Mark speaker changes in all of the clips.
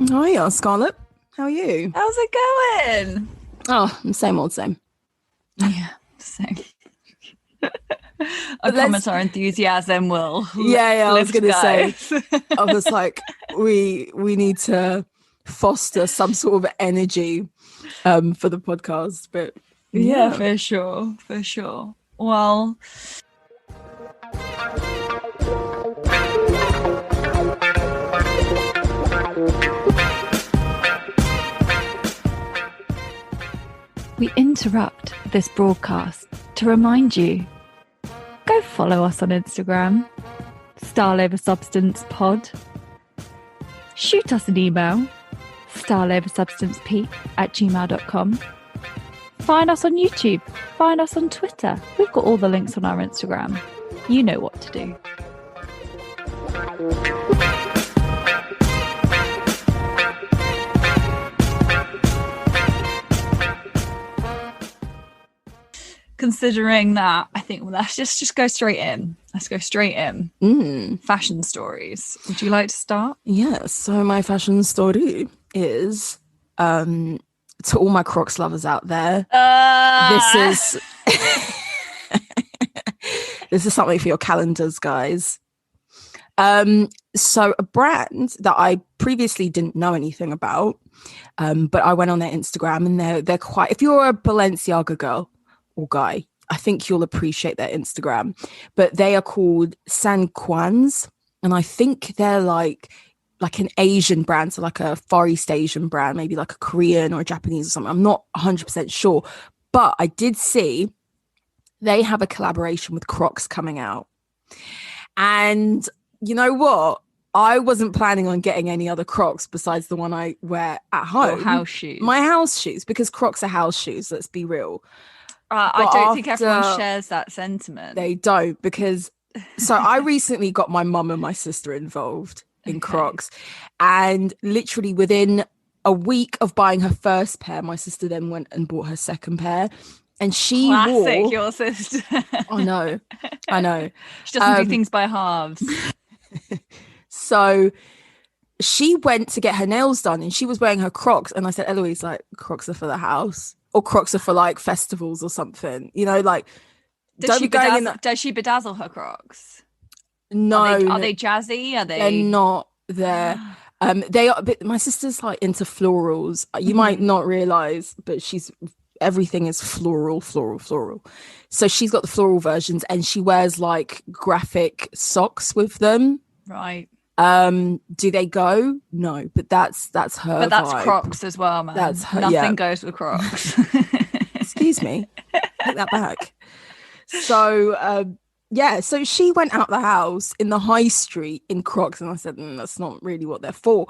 Speaker 1: Hiya, Scarlett. How are you?
Speaker 2: How's it going?
Speaker 1: Oh, same old same.
Speaker 2: Yeah, same. I promise our enthusiasm will.
Speaker 1: I was gonna say. I was like, we need to foster some sort of energy for the podcast, but
Speaker 2: yeah, for sure. Well, we interrupt this broadcast to remind you, go follow us on Instagram, StarloverSubstancePod. Shoot us an email, starloversubstancepeak@gmail.com. Find us on YouTube, find us on Twitter. We've got all the links on our Instagram. You know what to do. Considering that, I think let's just go straight in. Let's go straight in. Fashion stories. Would you like to start?
Speaker 1: Yes. So my fashion story is to all my Crocs lovers out there. This is something for your calendars, guys. So a brand that I previously didn't know anything about, but I went on their Instagram and they're quite. If you're a Balenciaga girl or guy, I think you'll appreciate their Instagram. But they are called Sanquans, and I think they're like an Asian brand, so like a Far East Asian brand, maybe like a Korean or a Japanese or something. I'm not 100% sure, but I did see they have a collaboration with Crocs coming out. And you know what? I wasn't planning on getting any other Crocs besides the one I wear at home.
Speaker 2: Your house shoes.
Speaker 1: My house shoes, because Crocs are house shoes, let's be real.
Speaker 2: I don't think everyone shares that sentiment.
Speaker 1: They don't, because so I recently got my mum and my sister involved in Crocs, and literally within a week of buying her first pair, my sister then went and bought her second pair, and she
Speaker 2: Classic,
Speaker 1: wore
Speaker 2: your sister.
Speaker 1: I know
Speaker 2: She doesn't do things by halves.
Speaker 1: So she went to get her nails done and she was wearing her Crocs, and I said, Eloise, like, Crocs are for the house, or Crocs are for like festivals or something, you know, like
Speaker 2: Does she bedazzle her Crocs?
Speaker 1: No.
Speaker 2: Are they jazzy?
Speaker 1: They're not there. They are, but my sister's like into florals. You might not realize, but everything is floral. So she's got the floral versions, and she wears like graphic socks with them.
Speaker 2: Right.
Speaker 1: Do they go? No, but that's her.
Speaker 2: But that's
Speaker 1: vibe.
Speaker 2: Crocs as well, man.
Speaker 1: That's her.
Speaker 2: Nothing goes with Crocs.
Speaker 1: Excuse me. Take that back. So so she went out the house in the high street in Crocs, and I said, that's not really what they're for.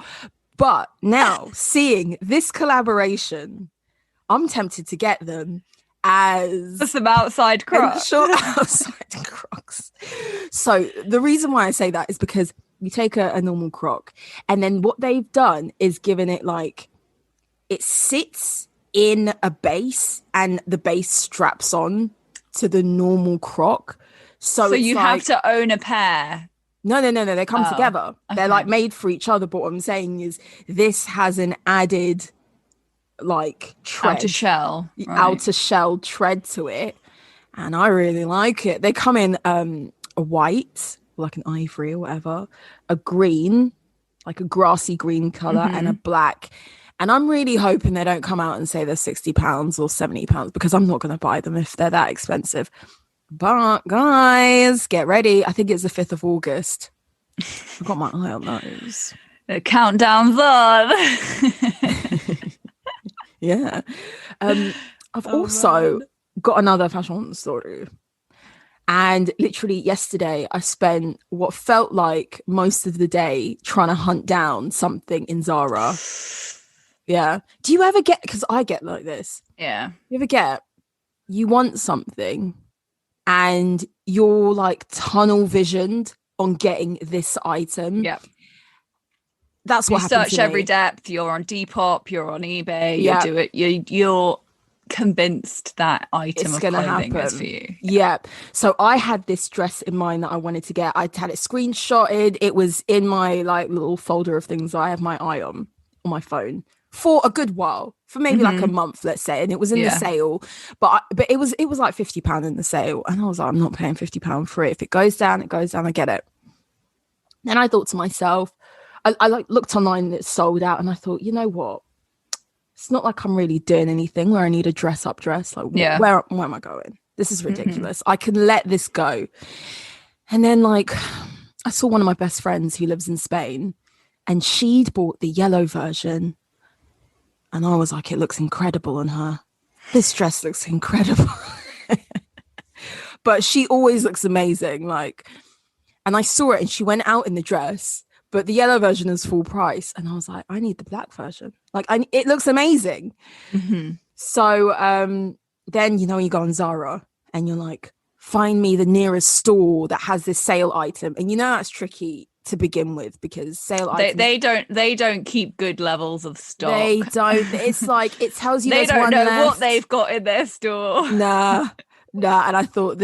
Speaker 1: But now seeing this collaboration, I'm tempted to get them as
Speaker 2: some outside Crocs.
Speaker 1: Short outside Crocs. So the reason why I say that is because you take a normal Croc, and then what they've done is given it like, it sits in a base and the base straps on to the normal Croc. So
Speaker 2: you have to own a pair.
Speaker 1: No, they come together. Okay. They're like made for each other, but what I'm saying is this has an added like tread, outer shell tread to it, and I really like it. They come in a white, like an ivory or whatever, a green, like a grassy green color, and a black. And I'm really hoping they don't come out and say they're £60 or £70, because I'm not going to buy them if they're that expensive. But guys, get ready. I think it's the 5th of August. I've got my eye on those.
Speaker 2: The countdown's on.
Speaker 1: Yeah. I've also got another fashion story. And literally yesterday, I spent what felt like most of the day trying to hunt down something in Zara. Yeah. Do you ever get, because I get like this.
Speaker 2: Yeah.
Speaker 1: You ever get, you want something and you're like tunnel visioned on getting this item.
Speaker 2: Yeah.
Speaker 1: That's what happens.
Speaker 2: You search every depth. You're on Depop, you're on eBay, you do it. You're convinced that item of clothing is for you.
Speaker 1: Yeah. So I had this dress in mind that I wanted to get. I had it screenshotted. It was in my like little folder of things I have my eye on on my phone for a good while, for maybe like a month, let's say, and it was in the sale, but it was like £50 in the sale, and I was like, I'm not paying £50 for it. If it goes down, it goes down. I get it. And I thought to myself, I like looked online and it's sold out, and I thought, you know what? It's not like I'm really doing anything where I need a dress up dress. Like, where am I going? This is ridiculous. I can let this go. And then like I saw one of my best friends who lives in Spain, and she'd bought the yellow version. And I was like, it looks incredible on her. This dress looks incredible. But she always looks amazing. Like, and I saw it and she went out in the dress, but the yellow version is full price. And I was like, I need the black version. Like, it looks amazing. So then, you know, you go on Zara and you're like, find me the nearest store that has this sale item. And you know, that's tricky to begin with, because sale items,
Speaker 2: they don't keep good levels of stock.
Speaker 1: They don't. It's like, it tells you
Speaker 2: they
Speaker 1: there's
Speaker 2: don't
Speaker 1: one
Speaker 2: know
Speaker 1: left.
Speaker 2: what they've got in their store.
Speaker 1: Nah. And I thought,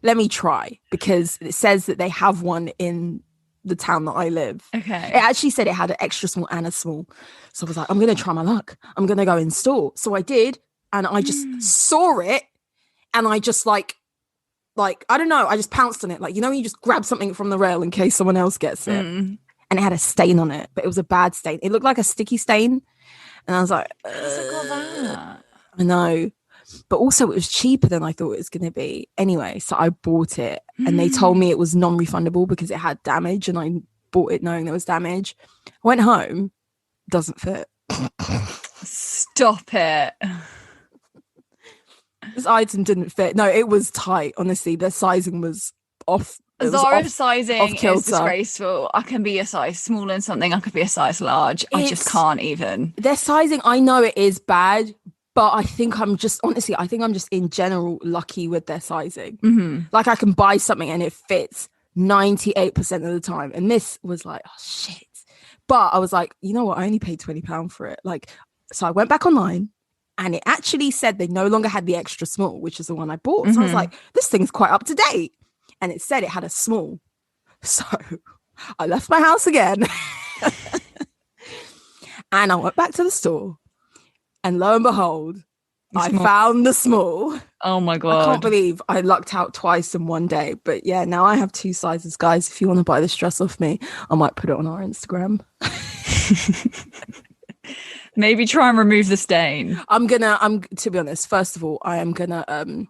Speaker 1: let me try, because it says that they have one in the town that I live.
Speaker 2: Okay.
Speaker 1: It actually said it had an extra small and a small. So I was like, I'm going to try my luck. I'm going to go in store. So I did. And I just saw it. And I just like, I don't know. I just pounced on it. Like, you know, you just grab something from the rail in case someone else gets it. And it had a stain on it, but it was a bad stain. It looked like a sticky stain. And I was like,
Speaker 2: that?
Speaker 1: I know. But also it was cheaper than I thought it was going to be. Anyway, so I bought it and they told me it was non-refundable because it had damage, and I bought it knowing there was damage. I went home, doesn't fit.
Speaker 2: Stop it.
Speaker 1: This item didn't fit. No, it was tight. Honestly, their sizing was off.
Speaker 2: Zara's sizing is disgraceful. I can be a size small in something. I could be a size large. I just can't even.
Speaker 1: Their sizing, I know it is bad, but I think I'm just in general lucky with their sizing. Like, I can buy something and it fits 98% of the time. And this was like, oh shit. But I was like, you know what? I only paid £20 for it. Like, so I went back online. And it actually said they no longer had the extra small, which is the one I bought. So I was like, this thing's quite up to date. And it said it had a small. So I left my house again. And I went back to the store. And lo and behold, I found the small.
Speaker 2: Oh my God.
Speaker 1: I can't believe I lucked out twice in one day. But yeah, now I have 2 sizes. Guys, if you want to buy this dress off me, I might put it on our Instagram.
Speaker 2: Maybe try and remove the stain.
Speaker 1: I'm to be honest, first of all, I am gonna I'm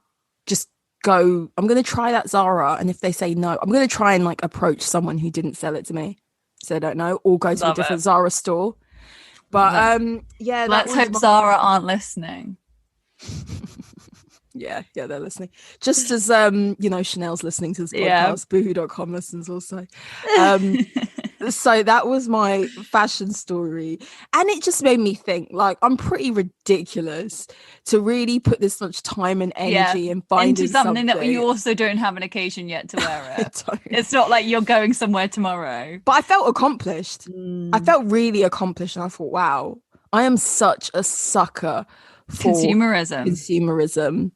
Speaker 1: gonna try that Zara, and if they say no, I'm gonna try and like approach someone who didn't sell it to me, so I don't know, or go to a different Zara store. But yeah,
Speaker 2: let's hope Zara aren't listening.
Speaker 1: yeah, they're listening. Just as you know, Chanel's listening to this podcast, boohoo.com listens also. So that was my fashion story, and it just made me think, like, I'm pretty ridiculous to really put this much time and energy in finding
Speaker 2: into something that you also don't have an occasion yet to wear it. It's not like you're going somewhere tomorrow.
Speaker 1: But I felt accomplished. I felt really accomplished, and I thought, wow, I am such a sucker for consumerism.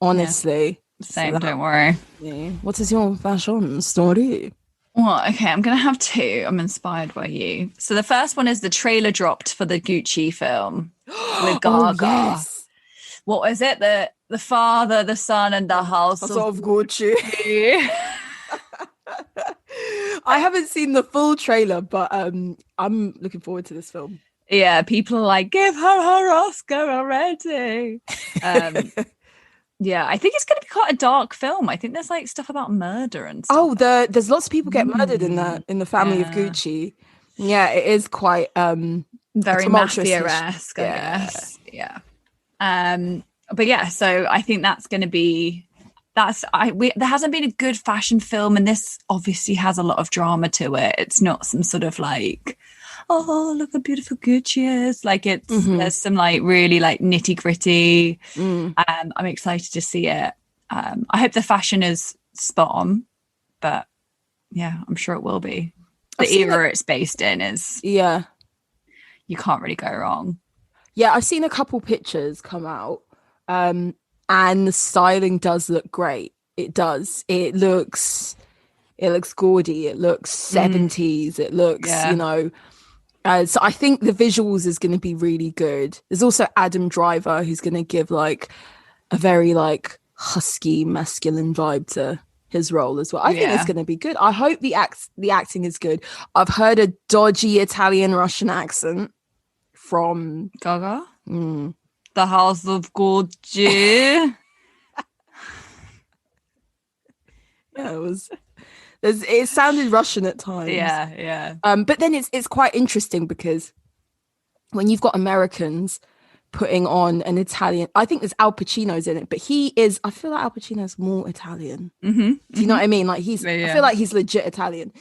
Speaker 1: Honestly.
Speaker 2: Yeah. Same, don't worry.
Speaker 1: Yeah. What is your fashion story?
Speaker 2: Well, okay, I'm going to have 2. I'm inspired by you. So the first one is the trailer dropped for the Gucci film with Gaga. Oh, yes. What was it? The Father, the Son, and the House of
Speaker 1: Gucci. I haven't seen the full trailer, but I'm looking forward to this film.
Speaker 2: Yeah, people are like, give her Oscar already. Yeah, I think it's going to be quite a dark film. I think there's like stuff about murder and stuff.
Speaker 1: Oh, there's lots of people get murdered in the family of Gucci. Yeah, it is quite
Speaker 2: very mafia-esque, I guess. Yeah. But yeah, so I think that's going to be there hasn't been a good fashion film, and this obviously has a lot of drama to it. It's not some sort of like, oh, look how beautiful Gucci is. Like, it's there's some like really like nitty gritty. I'm excited to see it. I hope the fashion is spot on, but yeah, I'm sure it will be. The era it's based in is you can't really go wrong.
Speaker 1: Yeah, I've seen a couple pictures come out, and the styling does look great. It does. It looks gaudy. It looks 70s. It looks, you know, So I think the visuals is going to be really good. There's also Adam Driver, who's going to give like a very like husky masculine vibe to his role as well. I think it's going to be good. I hope the acting is good. I've heard a dodgy Italian Russian accent from
Speaker 2: Gaga. The House of Guuucciiiiii.
Speaker 1: Yeah, it sounded Russian at times.
Speaker 2: Yeah.
Speaker 1: But then it's quite interesting because when you've got Americans putting on an Italian, I think there's Al Pacino's in it, but I feel like Al Pacino's more Italian. Do you know what I mean? Like I feel like he's legit Italian.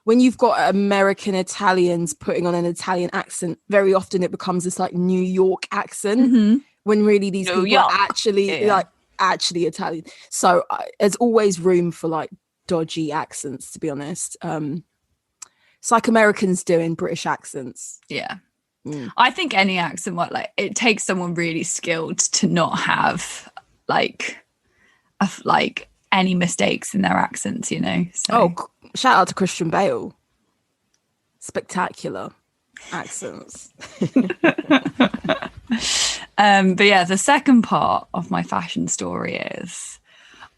Speaker 1: When you've got American Italians putting on an Italian accent, very often it becomes this like New York accent when really these people are actually like actually Italian. So there's always room for like dodgy accents, to be honest. It's like Americans doing British accents.
Speaker 2: I think any accent like it takes someone really skilled to not have like any mistakes in their accents, you know. So.
Speaker 1: Shout out to Christian Bale. Spectacular accents.
Speaker 2: But yeah, the second part of my fashion story is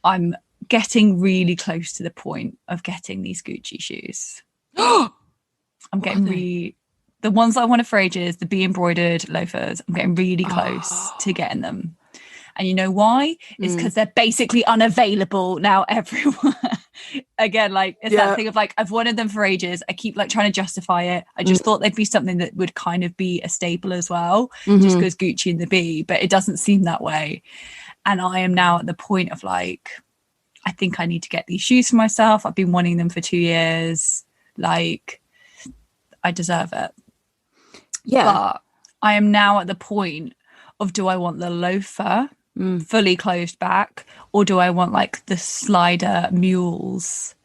Speaker 2: I'm getting really close to the point of getting these Gucci shoes. I'm getting the ones I wanted for ages, the bee embroidered loafers. I'm getting really close to getting them. And you know why? It's because they're basically unavailable now everywhere. Again, like it's that thing of like I've wanted them for ages. I keep like trying to justify it. I just thought they'd be something that would kind of be a staple as well, just because Gucci and the bee, but it doesn't seem that way. And I am now at the point of like, I think I need to get these shoes for myself. I've been wanting them for 2 years. Like, I deserve it.
Speaker 1: Yeah.
Speaker 2: But I am now at the point of, do I want the loafer fully closed back, or do I want like the slider mules?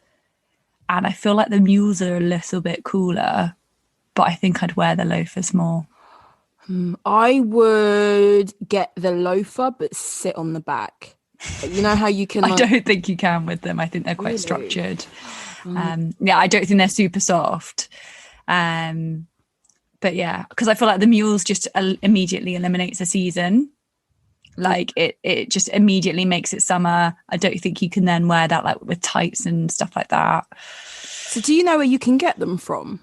Speaker 2: And I feel like the mules are a little bit cooler, but I think I'd wear the loafers more.
Speaker 1: I would get the loafer but sit on the back. You know how you can
Speaker 2: I don't think you can with them. I think they're quite structured. I don't think they're super soft. But yeah, because I feel like the mules just immediately eliminates a season. Like it just immediately makes it summer. I don't think you can then wear that like with tights and stuff like that.
Speaker 1: So do you know where you can get them from?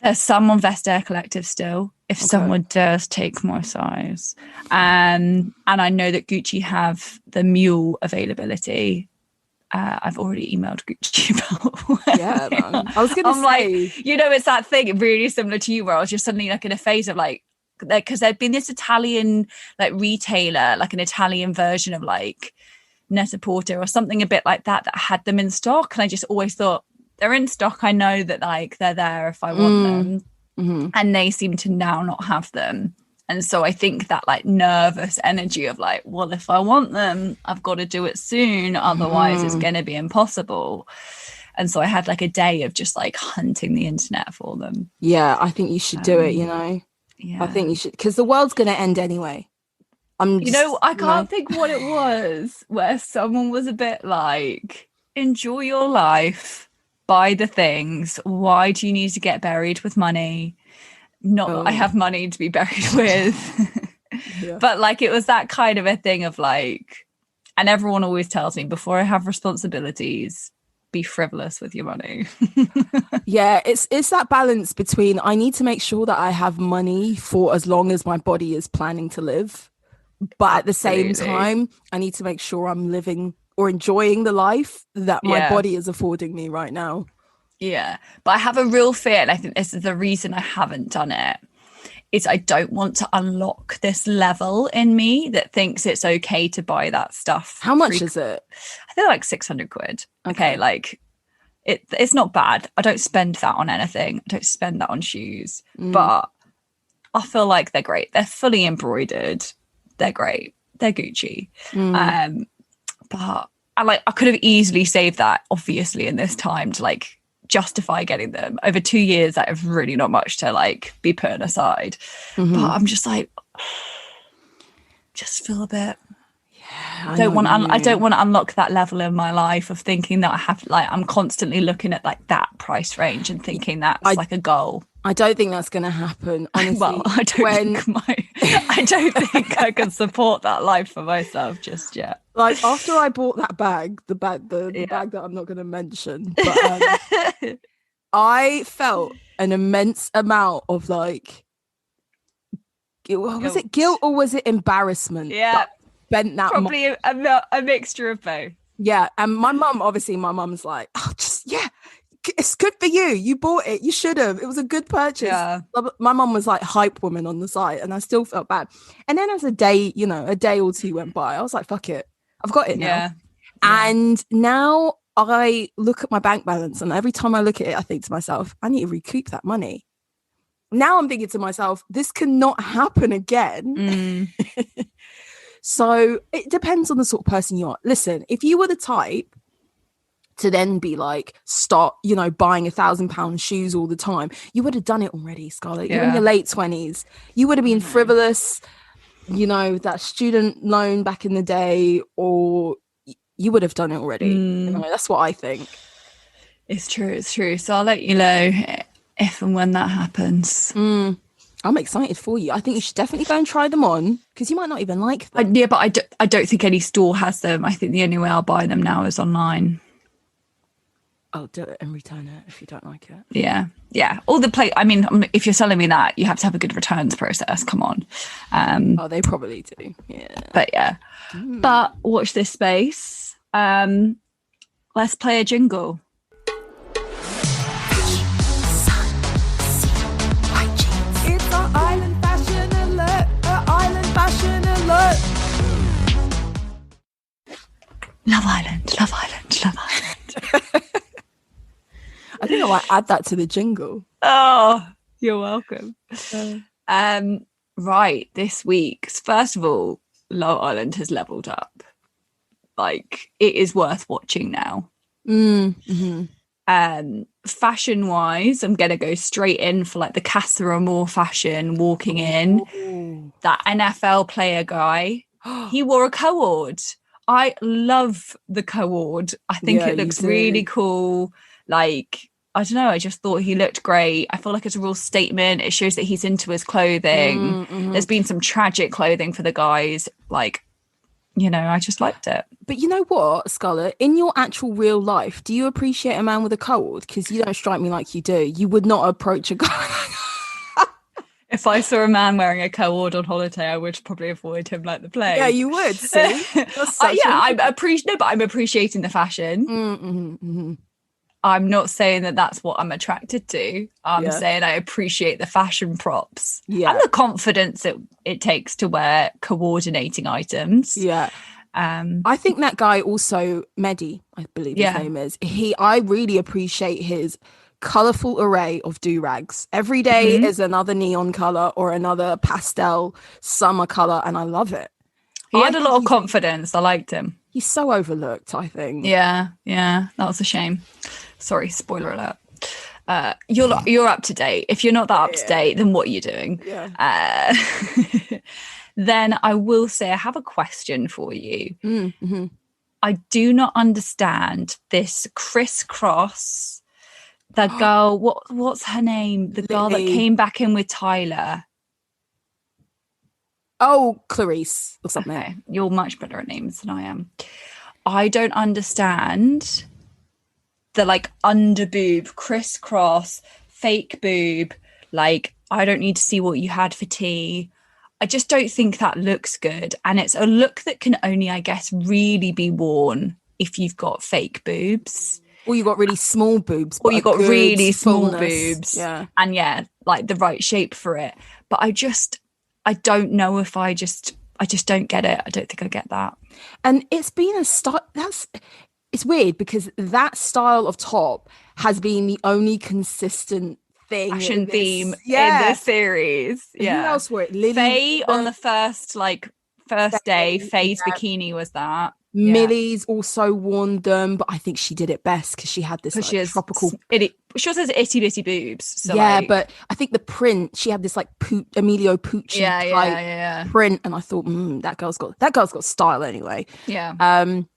Speaker 2: There's some on Vestiaire Collective still, if someone does take my size. And I know that Gucci have the mule availability. I've already emailed Gucci about.
Speaker 1: Yeah, man. I was going to say,
Speaker 2: like, you know, it's that thing really similar to you, where I was just suddenly like in a phase of like, because there'd been this Italian like retailer, like an Italian version of like Net-a-Porter or something a bit like that had them in stock, and I just always thought, they're in stock, I know that like they're there if I want them, and they seem to now not have them. And so I think that like nervous energy of like, well, if I want them, I've got to do it soon, otherwise it's going to be impossible. And so I had like a day of just like hunting the internet for them.
Speaker 1: Yeah, I think you should do it, you know.
Speaker 2: Yeah.
Speaker 1: I think you should, because the world's going to end anyway.
Speaker 2: I can't think what it was, where someone was a bit like, enjoy your life, buy the things. Why do you need to get buried with money? Not that I have money to be buried with. But like it was that kind of a thing of like, and everyone always tells me, before I have responsibilities, be frivolous with your money.
Speaker 1: Yeah, it's that balance between, I need to make sure that I have money for as long as my body is planning to live, but at the same time I need to make sure I'm living or enjoying the life that my body is affording me right now.
Speaker 2: Yeah, but I have a real fear, and I think this is the reason I haven't done it, is I don't want to unlock this level in me that thinks it's okay to buy that stuff.
Speaker 1: How much is it?
Speaker 2: I think like 600 quid. Okay, like it's not bad. I don't spend that on anything. I don't spend that on shoes, but I feel like they're great. They're fully embroidered. They're great. They're Gucci. But I could have easily saved that, obviously, in this time to like justify getting them over 2 years. That is really not much to like be putting aside. But I'm just like, just feel a bit. I don't want to unlock that level in my life of thinking that I have, like, I'm constantly looking at like that price range and thinking that's like a goal.
Speaker 1: I don't think that's going to happen, honestly.
Speaker 2: Well, I don't think I can support that life for myself just yet.
Speaker 1: Like, after I bought that bag, the bag that I'm not going to mention, but I felt an immense amount of like, was it guilt or was it embarrassment?
Speaker 2: Yeah,
Speaker 1: spent that
Speaker 2: probably a mixture of both.
Speaker 1: Yeah, and my mum's like, oh, just it's good for you. You bought it. You should have. It was a good purchase. Yeah. My mum was like hype woman on the site, and I still felt bad. And then as a day or two went by, I was like, fuck it. I've got it now. Yeah. And now I look at my bank balance, and every time I look at it, I think to myself, I need to recoup that money. Now I'm thinking to myself, this cannot happen again. So it depends on the sort of person you are. Listen, if you were the type to then be like, start, buying £1,000 shoes all the time, you would have done it already, Scarlett. You're in your late 20s. You would have been frivolous, that student loan back in the day, or you would have done it already. That's what I think.
Speaker 2: It's true. So I'll let you know if and when that happens.
Speaker 1: I'm excited for you. I think you should definitely go and try them on, because you might not even like them.
Speaker 2: But I don't think any store has them. I think the only way I'll buy them now is online.
Speaker 1: I'll do it and return it if you don't like it.
Speaker 2: Yeah. All the I mean, if you're selling me that, you have to have a good returns process. Come on.
Speaker 1: They probably do. Yeah.
Speaker 2: But yeah. But watch this space. Let's play a jingle.
Speaker 1: It's an island fashion alert. An island fashion alert.
Speaker 2: Love Island. Love Island. Love Island.
Speaker 1: I think I might add that to the jingle.
Speaker 2: Oh, you're welcome. Right, this week, first of all, Love Island has leveled up. Like, it is worth watching now. Fashion wise, I'm gonna go straight in for like the Casa Amor fashion. Walking in, that NFL player guy, he wore a cord. I love the cord. I think it looks really cool. Like, I don't know, I just thought he looked great. I feel like it's a real statement. It shows that he's into his clothing. There's been some tragic clothing for the guys. Like, I just liked it.
Speaker 1: But you know what, Scarlett? In your actual real life, do you appreciate a man with a cord? Because you don't strike me like you do. You would not approach a guy.
Speaker 2: If I saw a man wearing a cord on holiday, I would probably avoid him like the plague.
Speaker 1: Yeah, you would. See?
Speaker 2: I'm appreciating the fashion. I'm not saying that that's what I'm attracted to. I'm saying I appreciate the fashion props and the confidence it takes to wear coordinating items.
Speaker 1: Yeah. I think that guy also, Mehdi, I believe his name is, I really appreciate his colourful array of do-rags. Every day is another neon colour or another pastel summer colour, and I love it.
Speaker 2: He had a lot of confidence. I liked him.
Speaker 1: He's so overlooked, I think.
Speaker 2: Yeah, that was a shame. Sorry, spoiler alert. You're up to date. If you're not that up to date, then what are you doing? Then I will say I have a question for you. I do not understand this crisscross. The girl, what's her name? The girl that came back in with Tyler.
Speaker 1: Oh, Clarice or something.
Speaker 2: Okay. You're much better at names than I am. I don't understand the like under boob, crisscross, fake boob. Like, I don't need to see what you had for tea. I just don't think that looks good. And it's a look that can only, I guess, really be worn if you've got fake boobs.
Speaker 1: Or you got really small boobs.
Speaker 2: Or you got really small boobs.
Speaker 1: Yeah.
Speaker 2: And like the right shape for it. But I don't know if I just don't get it. I don't think I get that.
Speaker 1: And it's been a style it's weird because that style of top has been the only consistent
Speaker 2: fashion theme in this series. Yeah.
Speaker 1: Who else wore it?
Speaker 2: Faye on the first day, Faye's bikini was that.
Speaker 1: Millie's also worn them, but I think she did it best because she had this like, tropical.
Speaker 2: She also has itty bitty boobs. So
Speaker 1: yeah, but I think the print, she had this like Emilio Pucci type print, and I thought, that girl's got style anyway.
Speaker 2: Yeah.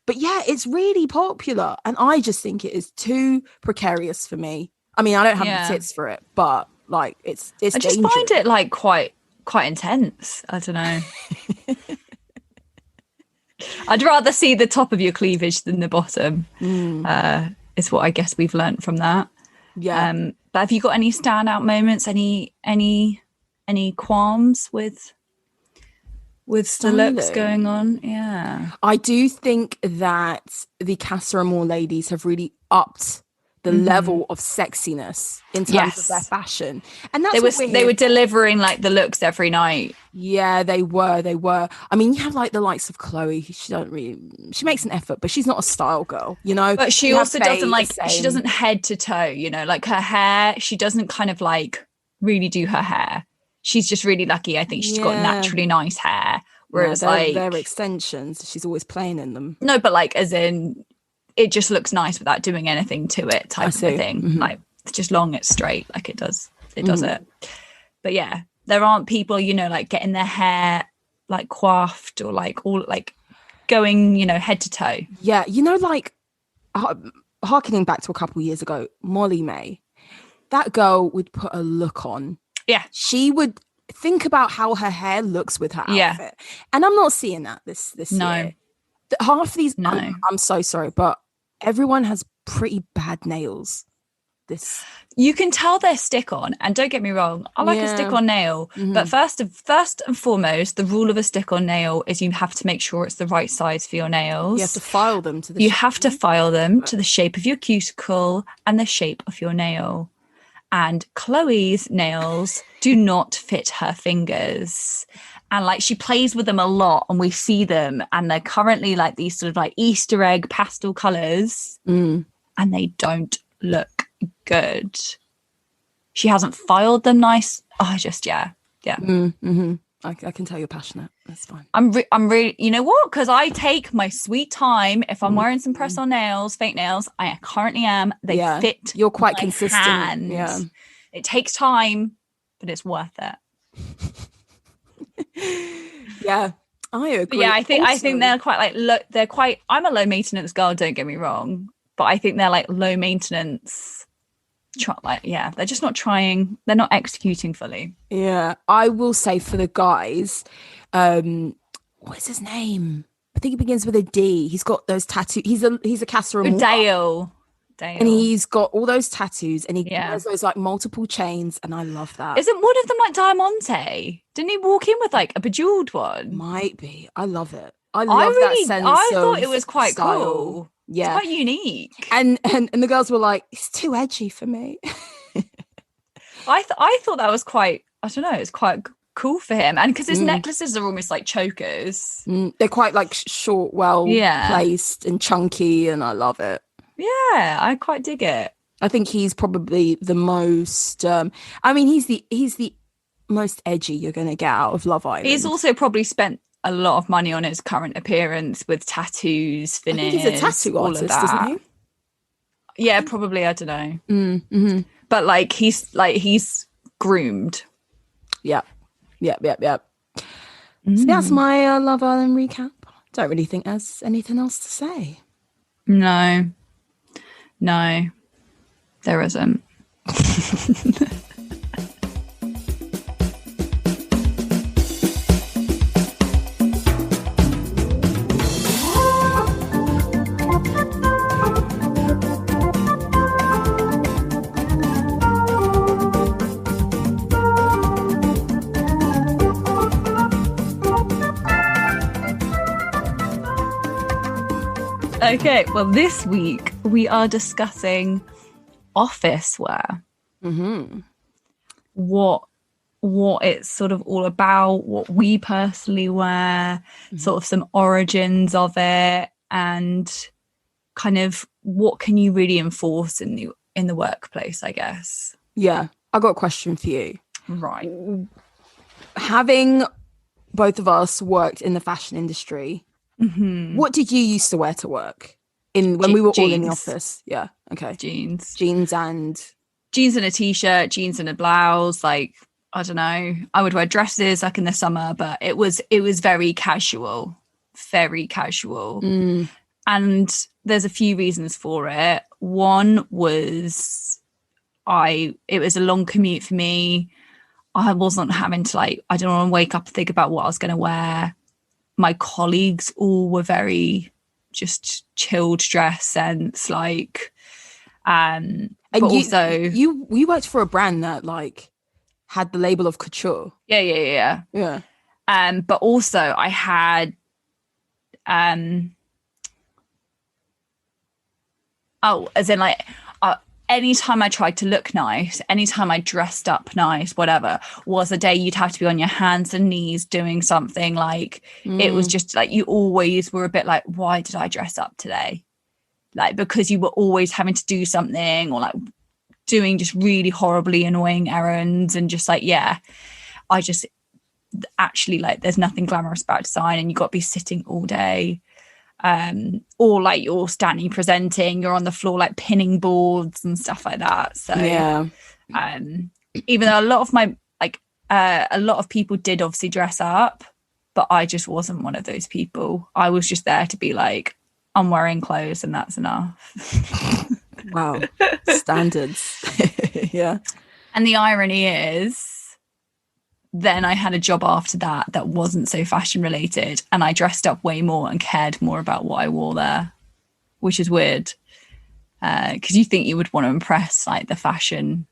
Speaker 1: But yeah, it's really popular, and I just think it is too precarious for me. I mean, I don't have the tits for it, but like it's I just dangerous.
Speaker 2: Find it like quite intense. I don't know. I'd rather see the top of your cleavage than the bottom. Is what I guess we've learned from that.
Speaker 1: Yeah.
Speaker 2: But have you got any standout moments? Any qualms with the looks going on? Yeah.
Speaker 1: I do think that the Casa Amor ladies have really upped the level of sexiness in terms of their fashion, and that's
Speaker 2: they were delivering like the looks every night.
Speaker 1: Yeah, they were. I mean, you have like the likes of Chloe. She makes an effort, but she's not a style girl, you know.
Speaker 2: But she also doesn't like. She doesn't head to toe, you know, like her hair. She doesn't kind of like really do her hair. She's just really lucky. I think she's got naturally nice hair. Whereas
Speaker 1: they're extensions. She's always playing in them.
Speaker 2: No, but like as in, it just looks nice without doing anything to it, type of thing. Like it's just long, it's straight, like it does it. But yeah, there aren't people, you know, like getting their hair like coiffed or like all like going, you know, head to toe.
Speaker 1: Yeah, you know, like harkening back to a couple of years ago, Molly May, that girl would put a look on.
Speaker 2: Yeah,
Speaker 1: she would think about how her hair looks with her outfit, and I'm not seeing that this year. Half these, I'm so sorry, but everyone has pretty bad nails.
Speaker 2: You can tell they're stick on, and don't get me wrong, I like a stick on nail, but first and foremost, the rule of a stick on nail is you have to make sure it's the right size for your nails.
Speaker 1: You have to file them to
Speaker 2: the shape of your cuticle and the shape of your nail. And Chloe's nails do not fit her fingers. And like she plays with them a lot, and we see them, and they're currently like these sort of like Easter egg pastel colors, and they don't look good. She hasn't filed them nice. Oh,
Speaker 1: I can tell you're passionate. That's fine.
Speaker 2: I'm really, you know what? Because I take my sweet time. If I'm wearing some press-on nails, fake nails, I currently am. They fit.
Speaker 1: You're quite consistent.
Speaker 2: Hand. Yeah, it takes time, but it's worth it.
Speaker 1: Yeah, I agree.
Speaker 2: But yeah, I think they're quite like they're quite. I'm a low maintenance girl. Don't get me wrong, but I think they're like low maintenance. They're just not trying. They're not executing fully.
Speaker 1: Yeah, I will say for the guys, what is his name? I think it begins with a D. He's got those tattoos. He's a Casa Amor.
Speaker 2: Dale.
Speaker 1: And he's got all those tattoos, and he has those like multiple chains, and I love that.
Speaker 2: Isn't one of them like Diamante? Didn't he walk in with like a bejeweled one?
Speaker 1: Might be. I love it. I love that sense. I
Speaker 2: thought it was quite cool.
Speaker 1: Yeah,
Speaker 2: it's quite unique.
Speaker 1: And the girls were like, "It's too edgy for me."
Speaker 2: I thought that was quite. I don't know. It's quite cool for him, and because his necklaces are almost like chokers.
Speaker 1: They're quite like short, placed and chunky, and I love it.
Speaker 2: Yeah, I quite dig it.
Speaker 1: I think he's probably the most. He's the most edgy you're going to get out of Love Island.
Speaker 2: He's also probably spent a lot of money on his current appearance with tattoos, finish.
Speaker 1: He's a tattoo artist, isn't he?
Speaker 2: Yeah, probably. I don't know. But like he's groomed.
Speaker 1: Yeah. So that's my Love Island recap. Don't really think there's anything else to say.
Speaker 2: No, there isn't. Okay, well, this week we are discussing Officewear. What it's sort of all about, what we personally wear, sort of some origins of it, and kind of what can you really enforce in the workplace, I guess.
Speaker 1: Yeah, I got a question for you.
Speaker 2: Right.
Speaker 1: Having both of us worked in the fashion industry What did you used to wear to work when we were all in the office? Yeah. Okay.
Speaker 2: Jeans
Speaker 1: and
Speaker 2: a t-shirt, jeans and a blouse. Like, I don't know. I would wear dresses like in the summer, but it was very casual, very casual. And there's a few reasons for it. One was it was a long commute for me. I wasn't having to I don't want to wake up and think about what I was going to wear. My colleagues all were very just chilled dress sense, and you
Speaker 1: worked for a brand that had the label of couture.
Speaker 2: Yeah. But also I had as in anytime I tried to look nice, anytime I dressed up nice, whatever, was a day you'd have to be on your hands and knees doing something. It was just you always were a bit why did I dress up today? Because you were always having to do something or doing just really horribly annoying errands and just I just actually there's nothing glamorous about design, and you got to be sitting all day. Or you're standing presenting, you're on the floor pinning boards and stuff like that. So even though a lot of my a lot of people did obviously dress up, but I just wasn't one of those people. I was just there to be I'm wearing clothes and that's enough.
Speaker 1: Wow. Standards. Yeah.
Speaker 2: And the irony is, then I had a job after that wasn't so fashion related, and I dressed up way more and cared more about what I wore there, which is weird, because you think you would want to impress the fashion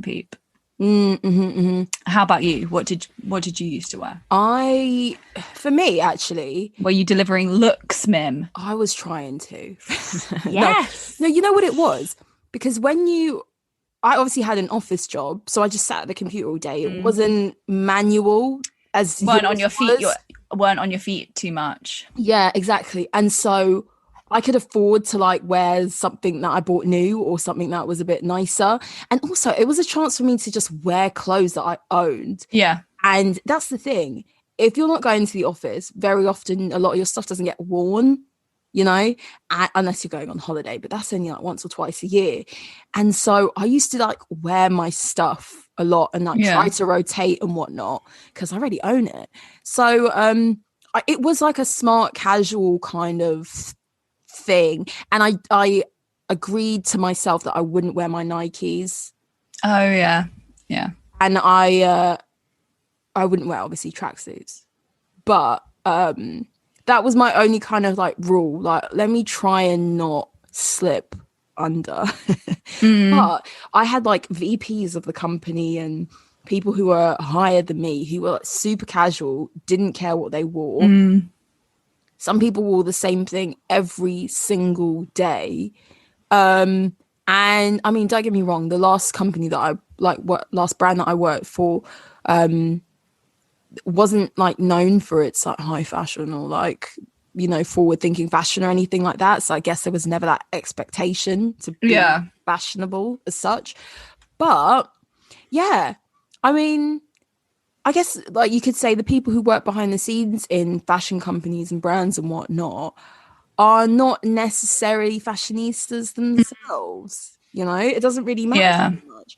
Speaker 2: peep. How about you? What did you used to wear?
Speaker 1: For me, actually,
Speaker 2: were you delivering looks, Mim?
Speaker 1: I was trying to.
Speaker 2: Yes.
Speaker 1: No, you know what it was? Because I obviously had an office job, so I just sat at the computer all day. It wasn't manual as
Speaker 2: weren't on your feet. You weren't on your feet too much.
Speaker 1: Yeah, exactly. And so I could afford to wear something that I bought new or something that was a bit nicer. And also it was a chance for me to just wear clothes that I owned.
Speaker 2: Yeah.
Speaker 1: And that's the thing. If you're not going to the office, very often a lot of your stuff doesn't get worn, unless you're going on holiday, but that's only once or twice a year. And so I used to wear my stuff a lot and try to rotate and whatnot because I already own it. So it was a smart casual kind of thing, and I agreed to myself that I wouldn't wear my Nikes.
Speaker 2: Oh yeah.
Speaker 1: And I wouldn't wear obviously tracksuits, but that was my only kind of rule. Let me try and not slip under. But I had VPs of the company and people who were higher than me who were super casual, didn't care what they wore. Some people wore the same thing every single day. And I mean, don't get me wrong, the last company that last brand that I worked for wasn't known for its high fashion or forward thinking fashion or anything like that. So I guess there was never that expectation to be fashionable as such. But yeah, I mean, I guess you could say the people who work behind the scenes in fashion companies and brands and whatnot are not necessarily fashionistas themselves. It doesn't really matter so much.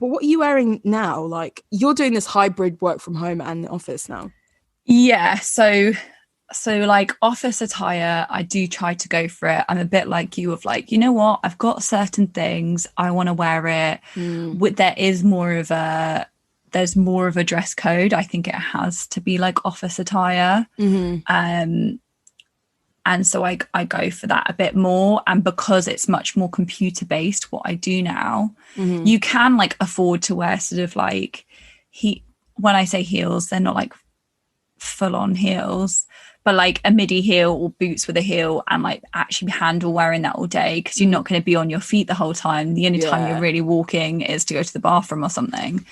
Speaker 1: But what are you wearing now? You're doing this hybrid work from home and the office now.
Speaker 2: Yeah. So office attire, I do try to go for it. I'm a bit like you of you know what? I've got certain things. I want to wear it. There's more of a dress code. I think it has to be office attire. And so I go for that a bit more. And because it's much more computer based, what I do now, you can afford to wear sort of when I say heels, they're not full on heels, but a midi heel or boots with a heel, and actually handle wearing that all day because you're not going to be on your feet the whole time. The only time you're really walking is to go to the bathroom or something.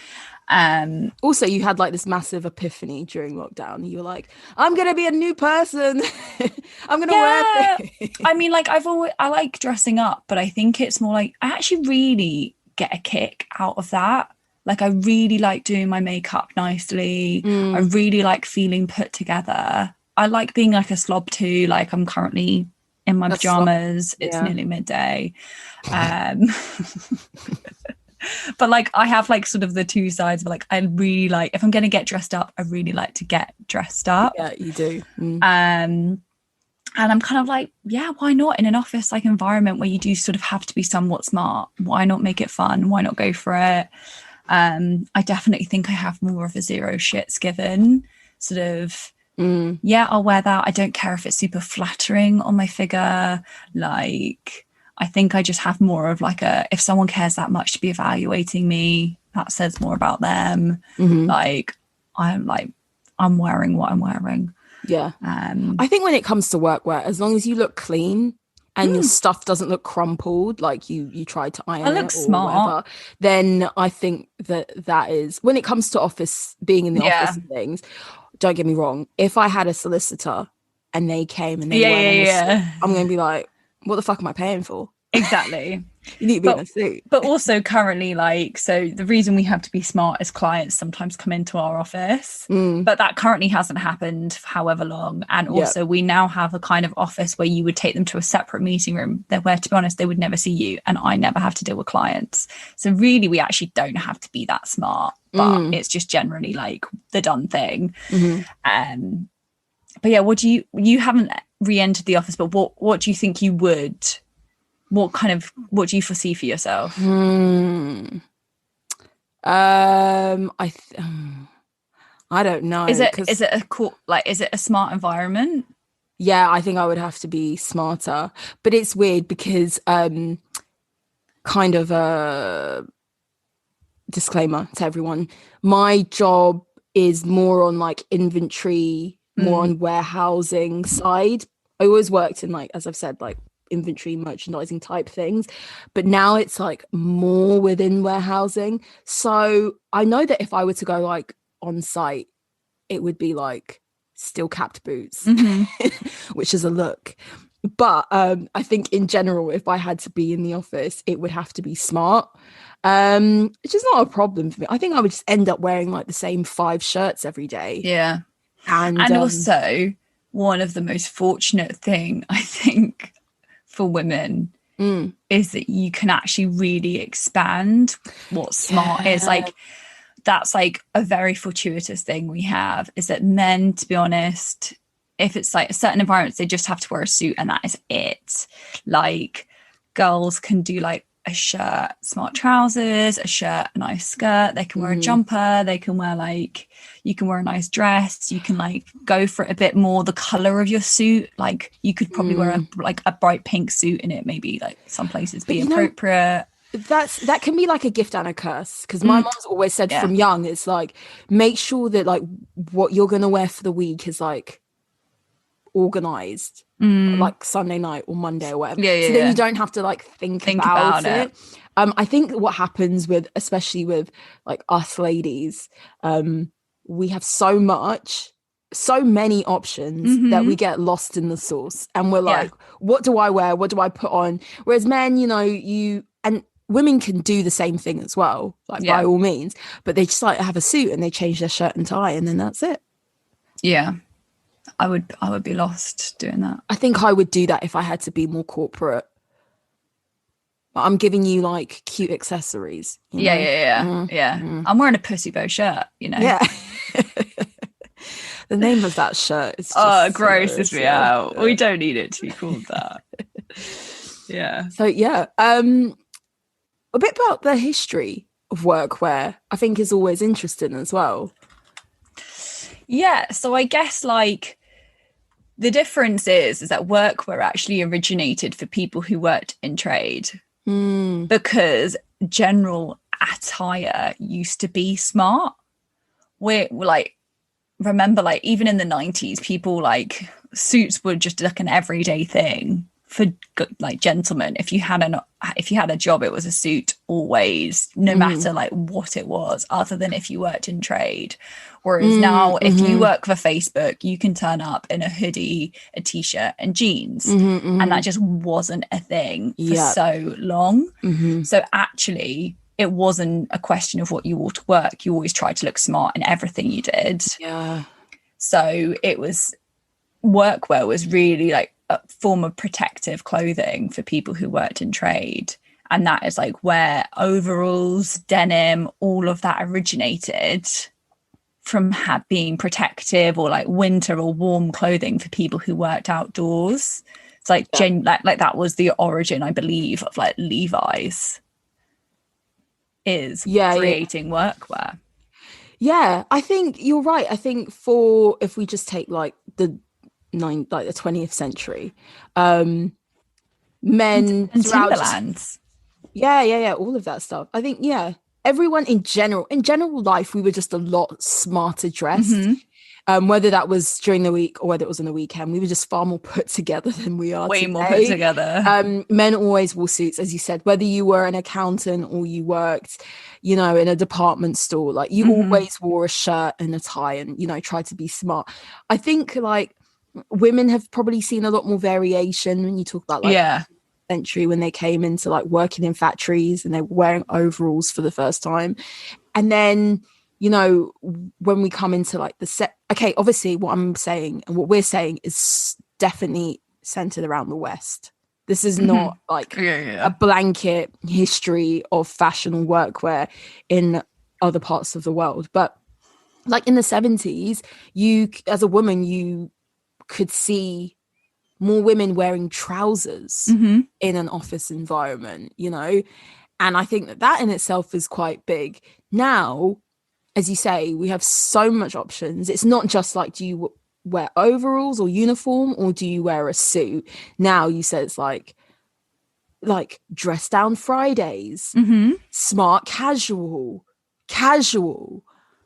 Speaker 1: Also, you had this massive epiphany during lockdown. You were I'm gonna be a new person. I'm gonna wear things.
Speaker 2: I mean, I like dressing up, but I think it's more I actually really get a kick out of that. I really like doing my makeup nicely. I really like feeling put together. I like being like a slob too. Like I'm currently in my pajamas. It's nearly midday. But like I have like sort of the two sides, but like I really like, if I'm going to get dressed up, I really like to get dressed up.
Speaker 1: Yeah, you do.
Speaker 2: And I'm kind of like, yeah, why not in an office like environment where you do sort of have to be somewhat smart? Why not make it fun? Why not go for it? I definitely think I have more of a zero shits given sort of, I'll wear that. I don't care if it's super flattering on my figure. Like, I think I just have more of like if someone cares that much to be evaluating me, that says more about them. Like, I'm wearing what I'm wearing.
Speaker 1: Yeah. I think when it comes to workwear, as long as you look clean and your stuff doesn't look crumpled, like you tried to iron it or
Speaker 2: smart.
Speaker 1: whatever, then I think that is, when it comes to being in the office and things, don't get me wrong, if I had a solicitor and they came and they weren't I'm going to be like, what the fuck am I paying for?
Speaker 2: Exactly.
Speaker 1: You need to be in a suit.
Speaker 2: But also currently, like, so the reason we have to be smart is clients sometimes come into our office, but that currently hasn't happened for however long. And also we now have a kind of office where you would take them to a separate meeting room where, to be honest, they would never see you, and I never have to deal with clients. So really, we actually don't have to be that smart, but it's just generally like the done thing. But yeah, you haven't re-entered the office, but what do you think you would? What do you foresee for yourself?
Speaker 1: I don't know.
Speaker 2: Is it a smart environment?
Speaker 1: Yeah, I think I would have to be smarter. But it's weird because kind of a disclaimer to everyone. My job is more on like inventory, more on warehousing side. I always worked in, like, as I've said, like inventory merchandising type things, but now it's like more within warehousing. So I know that if I were to go like on site, it would be like steel capped boots, which is a look. But I think in general, if I had to be in the office, it would have to be smart. It's just not a problem for me. I think I would just end up wearing like the same 5 shirts every day.
Speaker 2: Yeah. And also, one of the most fortunate thing I think for women is that you can actually really expand what smart is. Like, that's like a very fortuitous thing we have, is that men, to be honest, if it's like a certain environments, they just have to wear a suit and that is it. Like, girls can do like a shirt, smart trousers, a shirt, a nice skirt. They can wear a jumper. They can wear like, you can wear a nice dress. You can like go for it a bit more. The color of your suit, like you could probably wear a bright pink suit in it. Maybe like some places be appropriate.
Speaker 1: That can be like a gift and a curse, because my mom's always said from young, it's like, make sure that like what you're gonna wear for the week is like organized, like Sunday night or Monday or whatever, then you don't have to like think about it. I think what happens with, especially with like us ladies, we have so many options that we get lost in the sauce, and we're like, what do I wear, what do I put on? Whereas men, you know, and women can do the same thing as well, like by all means, but they just like have a suit and they change their shirt and tie and then that's it.
Speaker 2: I would be lost doing that.
Speaker 1: I think I would do that if I had to be more corporate. But I'm giving you like cute accessories. You know?
Speaker 2: I'm wearing a pussy bow shirt, you know.
Speaker 1: Yeah. The name of that shirt is just
Speaker 2: grosses me out. We don't need it to be called that.
Speaker 1: So a bit about the history of workwear, I think, is always interesting as well.
Speaker 2: Yeah, so I guess like the difference is that workwear actually originated for people who worked in trade, because general attire used to be smart. We're like, remember, like even in the 90s, people like suits were just like an everyday thing for like gentlemen. If you had a job, it was a suit always, no matter like what it was, other than if you worked in trade. Whereas now, if you work for Facebook, you can turn up in a hoodie, a t-shirt and jeans. And that just wasn't a thing for so long. So actually, it wasn't a question of what you wore to work. You always tried to look smart in everything you did. So it was workwear was really like a form of protective clothing for people who worked in trade. And that is like where overalls, denim, all of that originated from being protective or like winter or warm clothing for people who worked outdoors. It's like, like that was the origin, I believe, of like Levi's is creating workwear.
Speaker 1: Yeah, I think you're right. I think if we just take like the 20th century, men
Speaker 2: and Timberlands.
Speaker 1: All of that stuff. I think, everyone in general life, we were just a lot smarter dressed. Whether that was during the week or whether it was on the weekend, we were just far more put together than we are today.
Speaker 2: More put together.
Speaker 1: Men always wore suits, as you said, whether you were an accountant or you worked, in a department store, like you always wore a shirt and a tie and, tried to be smart. I think like women have probably seen a lot more variation when you talk about century, when they came into like working in factories and they were wearing overalls for the first time. And then, when we come into like obviously what I'm saying and what we're saying is definitely centered around the West. This is not like a blanket history of fashion and workwear in other parts of the world. But like in the 70s, you, as a woman, you could see more women wearing trousers in an office environment, and I think that in itself is quite big. Now, as you say, we have so much options. It's not just like, do you wear overalls or uniform or do you wear a suit? Now you said it's like dress down Fridays, smart casual. Can you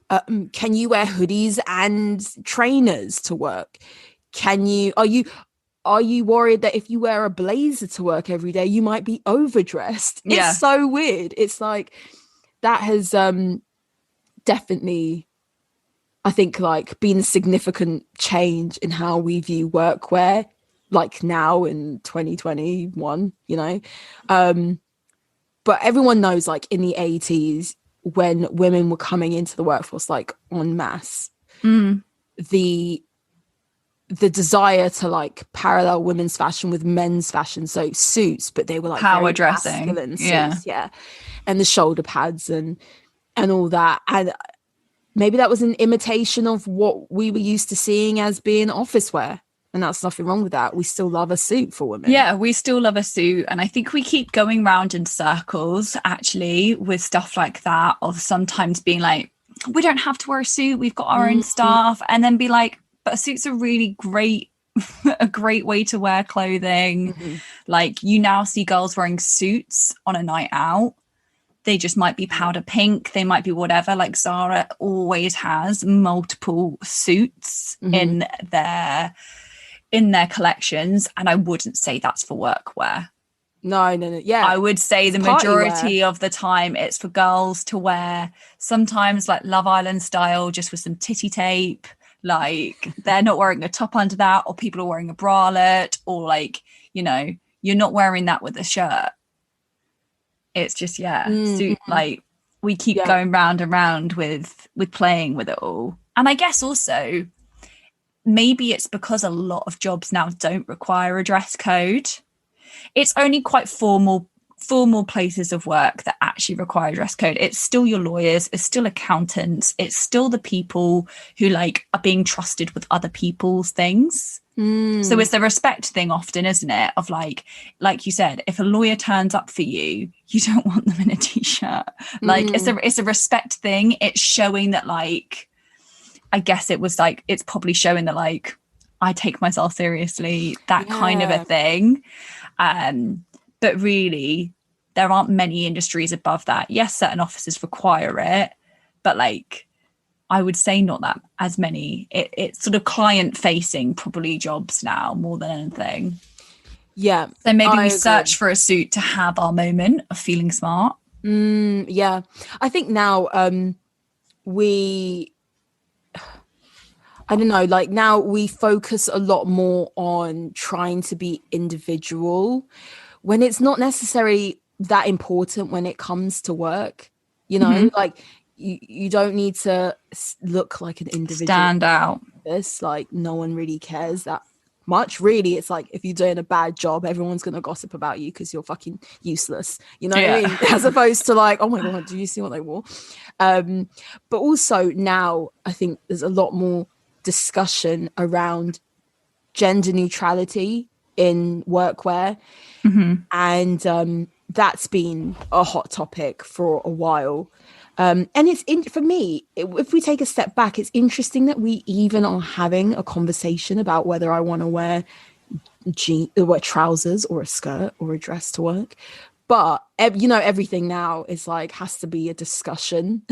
Speaker 1: wear hoodies and trainers to work? Are you worried that if you wear a blazer to work every day, you might be overdressed? It's so weird. It's like that has definitely, I think, like been a significant change in how we view workwear, like now in 2021, but everyone knows, like in the 80s, when women were coming into the workforce like en masse, the desire to like parallel women's fashion with men's fashion, so suits, but they were like
Speaker 2: power dressing
Speaker 1: suits, and the shoulder pads and all that, and maybe that was an imitation of what we were used to seeing as being office wear. And that's nothing wrong with that. We still love a suit for women.
Speaker 2: Yeah, we still love a suit. And I think we keep going round in circles, actually, with stuff like that, of sometimes being like, we don't have to wear a suit, we've got our own stuff. And then be like, but a suit's a really great, a great way to wear clothing. Like, you now see girls wearing suits on a night out. They just might be powder pink. They might be whatever. Like Zara always has multiple suits in their collections, and I wouldn't say that's for workwear.
Speaker 1: No. Yeah,
Speaker 2: I would say the majority of the time it's for girls to wear. Sometimes like Love Island style, just with some titty tape. Like they're not wearing a top under that, or people are wearing a bralette, or like, you're not wearing that with a shirt. It's just suit. Like we keep going round and round with playing with it all. And I guess also maybe it's because a lot of jobs now don't require a dress code. It's only quite formal places of work that actually require a dress code. It's still your lawyers, it's still accountants, it's still the people who like are being trusted with other people's things. So it's the respect thing often, isn't it? Of like you said, if a lawyer turns up for you, you don't want them in a t-shirt. Like it's a respect thing. It's showing that, like, I guess it was like, it's probably showing that like I take myself seriously, that kind of a thing. But really, there aren't many industries above that. Yes, certain offices require it, but like, I would say not that as many. It's sort of client-facing probably jobs now more than anything.
Speaker 1: Yeah.
Speaker 2: So maybe we search for a suit to have our moment of feeling smart.
Speaker 1: Yeah. I think now I don't know, like now we focus a lot more on trying to be individual when it's not necessarily that important when it comes to work, like you don't need to look like an individual.
Speaker 2: Stand out.
Speaker 1: This, like, no one really cares that much. Really, it's like if you're doing a bad job, everyone's going to gossip about you because you're fucking useless. You know what I mean? As opposed to like, oh my God, do you see what they wore? But also now I think there's a lot more discussion around gender neutrality in workwear. And that's been a hot topic for a while. And it's for me, if we take a step back, it's interesting that we even are having a conversation about whether I want to wear trousers or a skirt or a dress to work. But everything now is like has to be a discussion.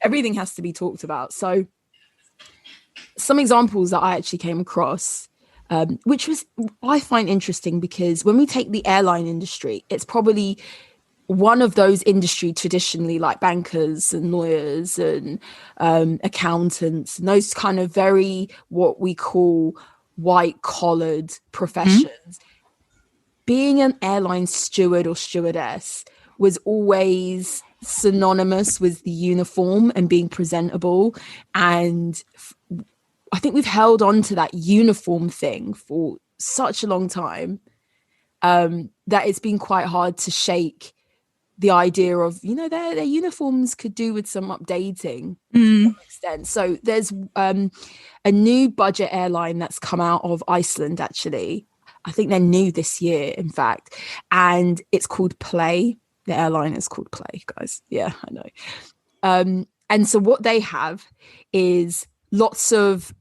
Speaker 1: Everything has to be talked about. So some examples that I actually came across, which I find interesting, because when we take the airline industry, it's probably one of those industry traditionally, like bankers and lawyers and accountants, and those kind of very what we call white collared professions. Being an airline steward or stewardess was always synonymous with the uniform and being presentable. And I think we've held on to that uniform thing for such a long time that it's been quite hard to shake the idea of, their uniforms could do with some updating to some extent. So there's a new budget airline that's come out of Iceland, actually. I think they're new this year, in fact. And it's called Play. The airline is called Play, guys. Yeah, I know. And so what they have is lots of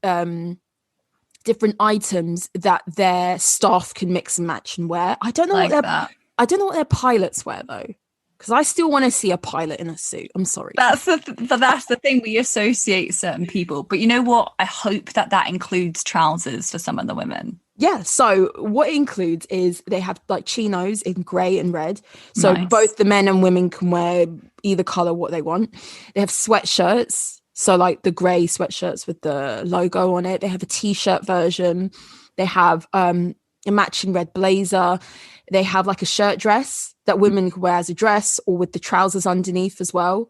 Speaker 1: different items that their staff can mix and match and wear. I don't know what their pilots wear, though. Because I still want to see a pilot in a suit. I'm sorry.
Speaker 2: That's the thing. We associate certain people. But you know what? I hope that includes trousers for some of the women.
Speaker 1: Yeah. So what it includes is they have like chinos in grey and red. So both the men and women can wear either colour what they want. They have sweatshirts. So like the grey sweatshirts with the logo on it. They have a T-shirt version. They have a matching red blazer. They have like a shirt dress that women can wear as a dress or with the trousers underneath as well.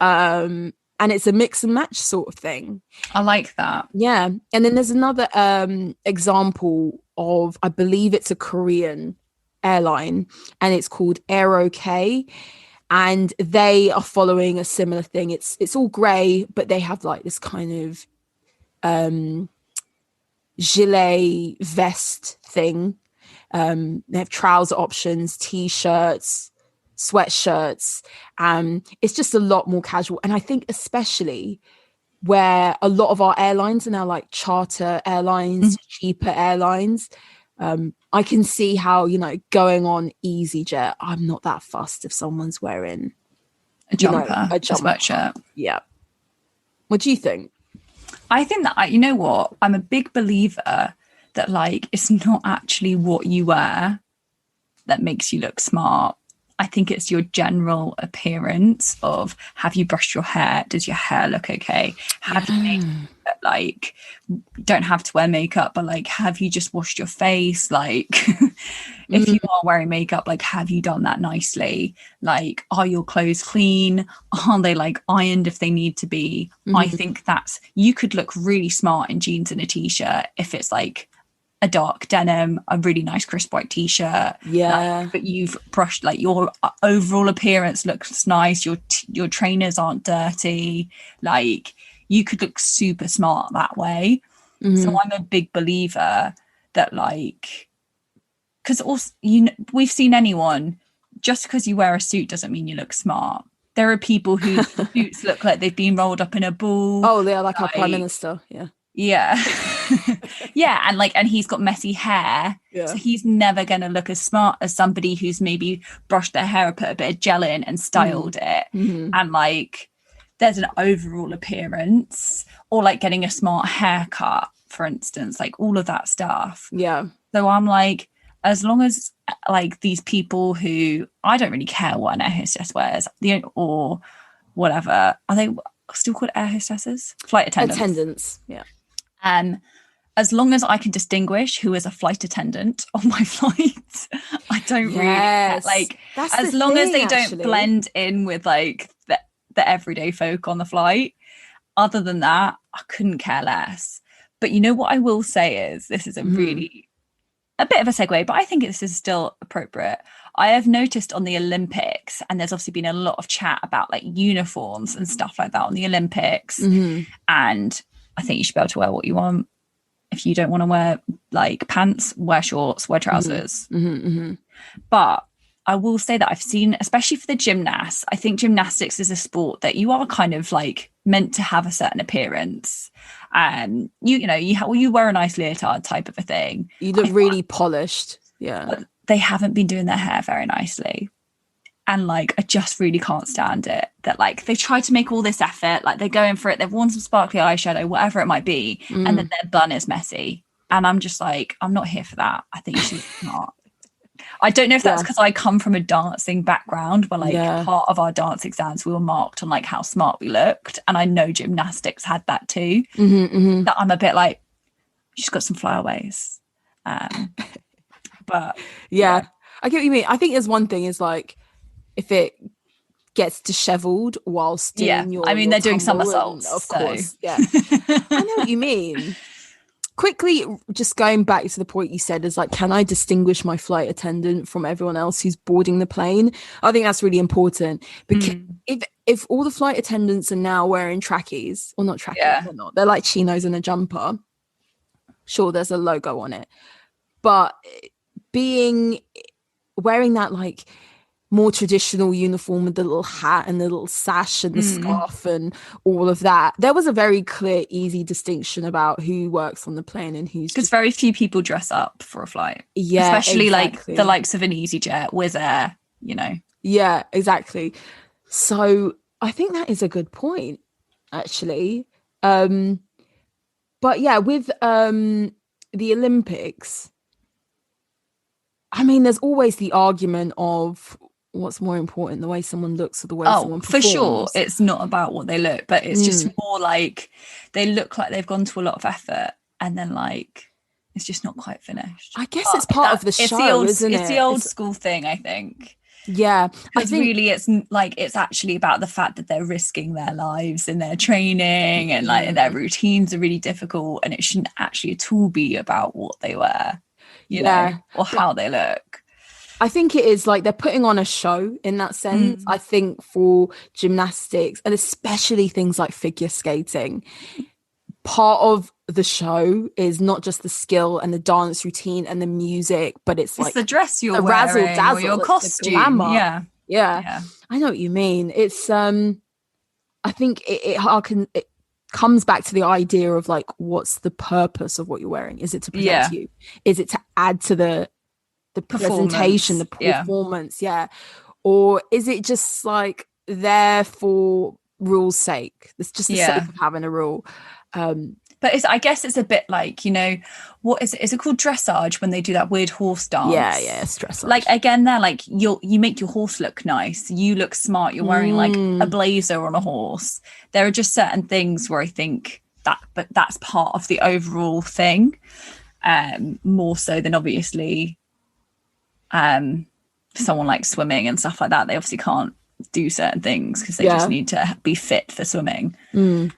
Speaker 1: And it's a mix and match sort of thing.
Speaker 2: I like that.
Speaker 1: Yeah. And then there's another example of, I believe it's a Korean airline, and it's called Aero-K. And they are following a similar thing. It's all grey, but they have like this kind of gilet vest thing. They have trouser options, T-shirts, sweatshirts. It's just a lot more casual. And I think especially where a lot of our airlines are now like charter airlines, cheaper airlines. I can see how, going on EasyJet, I'm not that fussed if someone's wearing
Speaker 2: a jumper, a sweatshirt.
Speaker 1: Yeah. What do you think?
Speaker 2: I think that, you know what? I'm a big believer that like it's not actually what you wear that makes you look smart. I think it's your general appearance of, have you brushed your hair? Does your hair look okay? Have you made, like, don't have to wear makeup, but like, have you just washed your face? Like, if you are wearing makeup, like, have you done that nicely? Like, are your clothes clean? Are they like ironed if they need to be? I think you could look really smart in jeans and a t-shirt if it's like a dark denim, a really nice crisp white t-shirt, but you've brushed, like, your overall appearance looks nice, your trainers aren't dirty, like, you could look super smart that way. So I'm a big believer that, like, because also we've seen anyone, just because you wear a suit doesn't mean you look smart. There are people whose suits look like they've been rolled up in a ball.
Speaker 1: Oh, they're like our prime minister.
Speaker 2: Yeah. And he's got messy hair, so he's never going to look as smart as somebody who's maybe brushed their hair, put a bit of gel in and styled it, and like there's an overall appearance, or like getting a smart haircut, for instance, like all of that stuff. So I'm like, as long as like these people who, I don't really care what an air hostess wears, or whatever, are they still called air hostesses? Flight attendants. As long as I can distinguish who is a flight attendant on my flight, I don't really care. Like, as long as they don't blend in with like the everyday folk on the flight. Other than that, I couldn't care less. But you know what I will say is, this is a bit of a segue, but I think this is still appropriate. I have noticed on the Olympics, and there's obviously been a lot of chat about like uniforms and stuff like that on the Olympics. And I think you should be able to wear what you want. If you don't want to wear like pants, wear shorts, wear trousers. But I will say that I've seen, especially for the gymnasts, I think gymnastics is a sport that you are kind of like meant to have a certain appearance. You wear a nice leotard type of a thing.
Speaker 1: You look really polished. Yeah.
Speaker 2: But they haven't been doing their hair very nicely. And like, I just really can't stand it. That like, they try to make all this effort, like they're going for it. They've worn some sparkly eyeshadow, whatever it might be. And then their bun is messy. And I'm just like, I'm not here for that. I think you should be smart. I don't know if that's because I come from a dancing background where like part of our dance exams we were marked on like how smart we looked, and I know gymnastics had that too. That I'm a bit like, she's got some flyaways. But
Speaker 1: I get what you mean. I think there's one thing is like if it gets disheveled whilst doing your,
Speaker 2: I mean they're doing somersaults,
Speaker 1: of course. I know what you mean. Quickly, just going back to the point you said is like, can I distinguish my flight attendant from everyone else who's boarding the plane? I think that's really important, because if all the flight attendants are now wearing trackies, or not trackies, or not, they're like chinos and a jumper. Sure, there's a logo on it, but wearing that like more traditional uniform with the little hat and the little sash and the scarf and all of that, there was a very clear, easy distinction about who works on the plane and who's,
Speaker 2: because very few people dress up for a flight, especially like the likes of an EasyJet, Wizz Air, you know.
Speaker 1: Exactly. So I think that is a good point, actually. But with the Olympics, I mean, there's always the argument of what's more important, the way someone looks or the way someone performs.
Speaker 2: For sure, it's not about what they look, but it's just more like they look like they've gone to a lot of effort, and then like it's just not quite finished.
Speaker 1: I guess it's part of the show, isn't it?
Speaker 2: It's the old school thing, I think.
Speaker 1: I think
Speaker 2: really it's actually about the fact that they're risking their lives in their training, and like their routines are really difficult, and it shouldn't actually at all be about what they wear, you know, or how they look.
Speaker 1: I think it is like they're putting on a show in that sense. I think for gymnastics, and especially things like figure skating, part of the show is not just the skill and the dance routine and the music, but it's like
Speaker 2: the dress you're wearing,
Speaker 1: razzle dazzle,
Speaker 2: or your costume.
Speaker 1: Yeah. I know what you mean. It's I think it comes back to the idea of like, what's the purpose of what you're wearing? Is it to protect you? Is it to add to the presentation, the performance, or is it just like there for rules' sake? It's just the sake of having a rule.
Speaker 2: But I guess it's a bit like, you know, what is it? Is it called dressage when they do that weird horse dance?
Speaker 1: It's dressage.
Speaker 2: Like again, they're like you make your horse look nice. You look smart. You're wearing like a blazer on a horse. There are just certain things where I think but that's part of the overall thing, more so than obviously. Someone like swimming and stuff like that, they obviously can't do certain things because they just need to be fit for swimming. But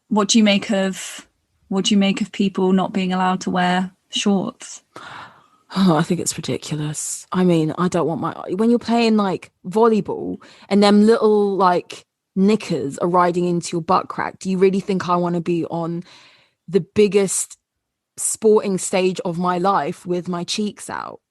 Speaker 2: what do you make of people not being allowed to wear shorts?
Speaker 1: I think it's ridiculous. I mean, I don't want when you're playing like volleyball and them little like knickers are riding into your butt crack, do you really think I want to be on the biggest sporting stage of my life with my cheeks out?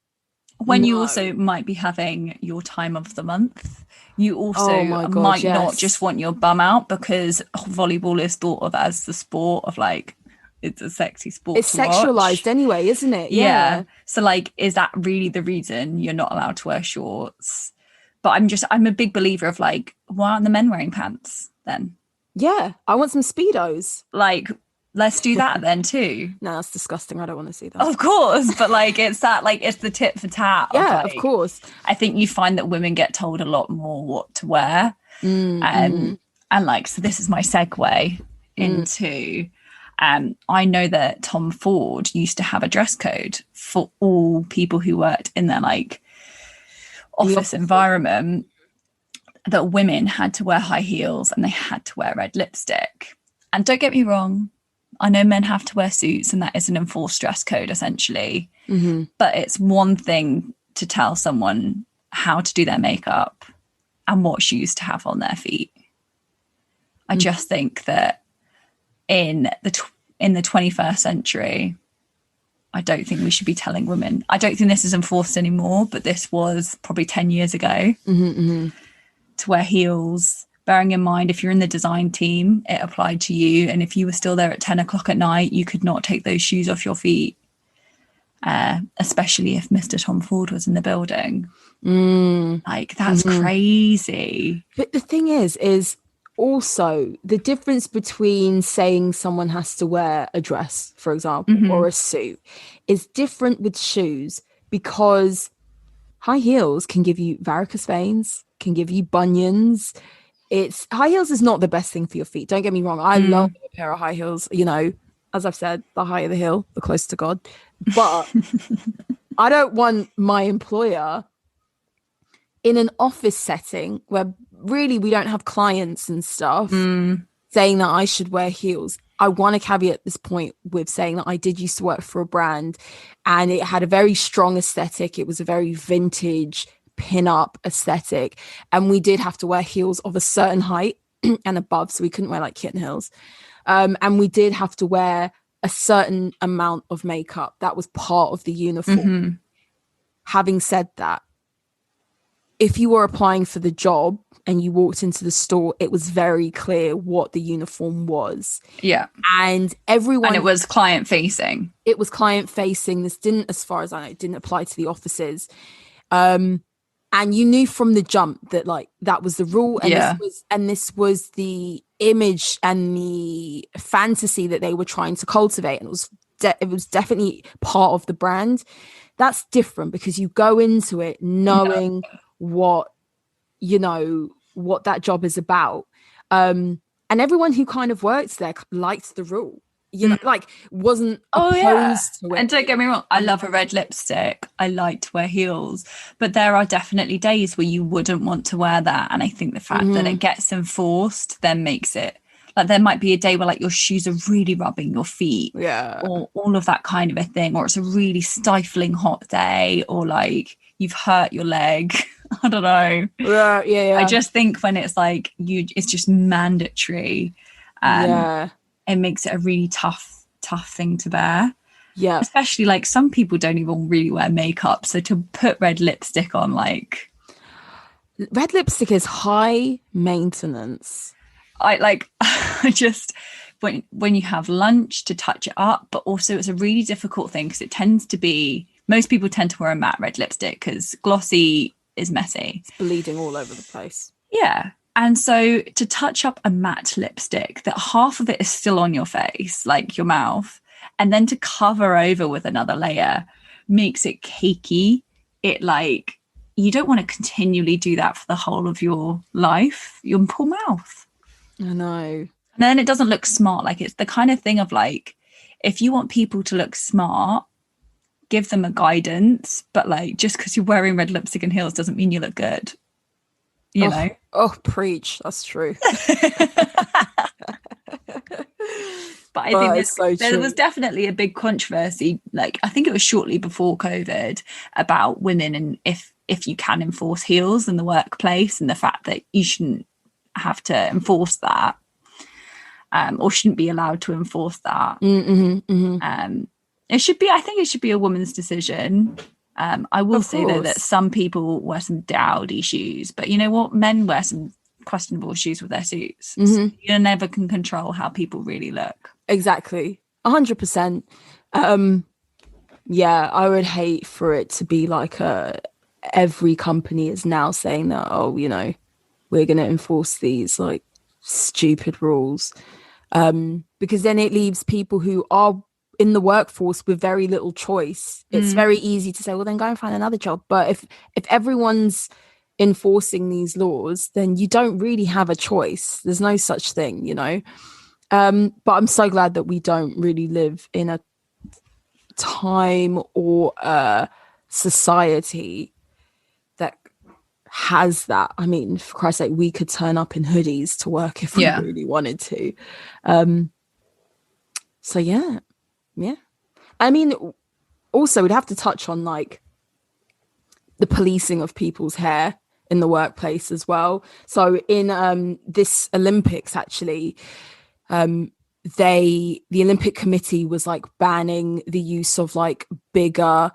Speaker 2: When you also might be having your time of the month, you also might not just want your bum out, because volleyball is thought of as the sport of like, it's a sexy sport.
Speaker 1: It's sexualized anyway, isn't it?
Speaker 2: So like, is that really the reason you're not allowed to wear shorts? But I'm a big believer of like, why aren't the men wearing pants then?
Speaker 1: I want some Speedos.
Speaker 2: Like, let's do that then too.
Speaker 1: No, that's disgusting. I don't want to see that.
Speaker 2: Of course, but like it's that, like it's the tit for tat.
Speaker 1: Of course.
Speaker 2: I think you find that women get told a lot more what to wear, and like, so this is my segue into. I know that Tom Ford used to have a dress code for all people who worked in their like office environment. that women had to wear high heels and they had to wear red lipstick. And don't get me wrong, I know men have to wear suits and that is an enforced dress code essentially.
Speaker 1: Mm-hmm.
Speaker 2: But it's one thing to tell someone how to do their makeup and what shoes to have on their feet. I just think that in the 21st century, I don't think we should be telling women. I don't think this is enforced anymore, but this was probably 10 years ago to wear heels. Bearing in mind, if you're in the design team, it applied to you. And if you were still there at 10 o'clock at night, you could not take those shoes off your feet, especially if Mr. Tom Ford was in the building. Like, that's crazy.
Speaker 1: But the thing is also the difference between saying someone has to wear a dress, for example, or a suit is different with shoes, because high heels can give you varicose veins, can give you bunions. High heels is not the best thing for your feet. Don't get me wrong. I love a pair of high heels. You know, as I've said, the higher the hill, the closer to God. But I don't want my employer in an office setting where really we don't have clients and stuff saying that I should wear heels. I want to caveat this point with saying that I did used to work for a brand and it had a very strong aesthetic. It was a very vintage pin-up aesthetic, and we did have to wear heels of a certain height and above, so we couldn't wear like kitten heels, and we did have to wear a certain amount of makeup. That was part of the uniform. Having said that, if you were applying for the job and you walked into the store, it was very clear what the uniform was.
Speaker 2: Yeah.
Speaker 1: And everyone...
Speaker 2: And it was client-facing.
Speaker 1: It was client-facing. This didn't, as far as I know, it didn't apply to the offices. And you knew from the jump that, like, that was the rule. And this was the image and the fantasy that they were trying to cultivate. And it was definitely part of the brand. That's different because you go into it knowing... what that job is about, and everyone who kind of works there liked the rule, like wasn't opposed to it.
Speaker 2: And don't get me wrong, I love a red lipstick, I like to wear heels, but there are definitely days where you wouldn't want to wear that, and I think the fact that it gets enforced then makes it like there might be a day where like your shoes are really rubbing your feet, or all of that kind of a thing, or it's a really stifling hot day, or like you've hurt your leg. I don't know.
Speaker 1: Yeah.
Speaker 2: I just think when it's like it's just mandatory. It makes it a really tough thing to bear.
Speaker 1: Yeah.
Speaker 2: Especially like some people don't even really wear makeup. So to put red lipstick on, like,
Speaker 1: red lipstick is high maintenance.
Speaker 2: I just when you have lunch to touch it up, but also it's a really difficult thing because it tends to be, most people tend to wear a matte red lipstick because glossy is messy.
Speaker 1: It's bleeding all over the place.
Speaker 2: Yeah. And so to touch up a matte lipstick that half of it is still on your face, like your mouth, and then to cover over with another layer makes it cakey. It like, you don't want to continually do that for the whole of your life, your poor mouth.
Speaker 1: I know.
Speaker 2: And then it doesn't look smart. Like, it's the kind of thing of like, if you want people to look smart, give them a guidance, but like just because you're wearing red lipstick and heels doesn't mean you look good, you know.
Speaker 1: Preach, that's true.
Speaker 2: But I think there was definitely a big controversy, like I think it was shortly before COVID, about women and if you can enforce heels in the workplace, and the fact that you shouldn't have to enforce that, or shouldn't be allowed to enforce that. I think it should be a woman's decision. I will say though that some people wear some dowdy shoes, but you know what? Men wear some questionable shoes with their suits. So you never can control how people really look.
Speaker 1: Exactly. 100%. Yeah, I would hate for it to be like every company is now saying that, we're going to enforce these like stupid rules. Because then it leaves people who are in the workforce with very little choice. It's very easy to say, well, then go and find another job. But if everyone's enforcing these laws, then you don't really have a choice. There's no such thing, but I'm so glad that we don't really live in a time or a society that has that. I mean, for Christ's sake, we could turn up in hoodies to work if we really wanted to. So yeah. I mean, also we'd have to touch on like the policing of people's hair in the workplace as well. So in this Olympics, actually, the Olympic Committee was like banning the use of like bigger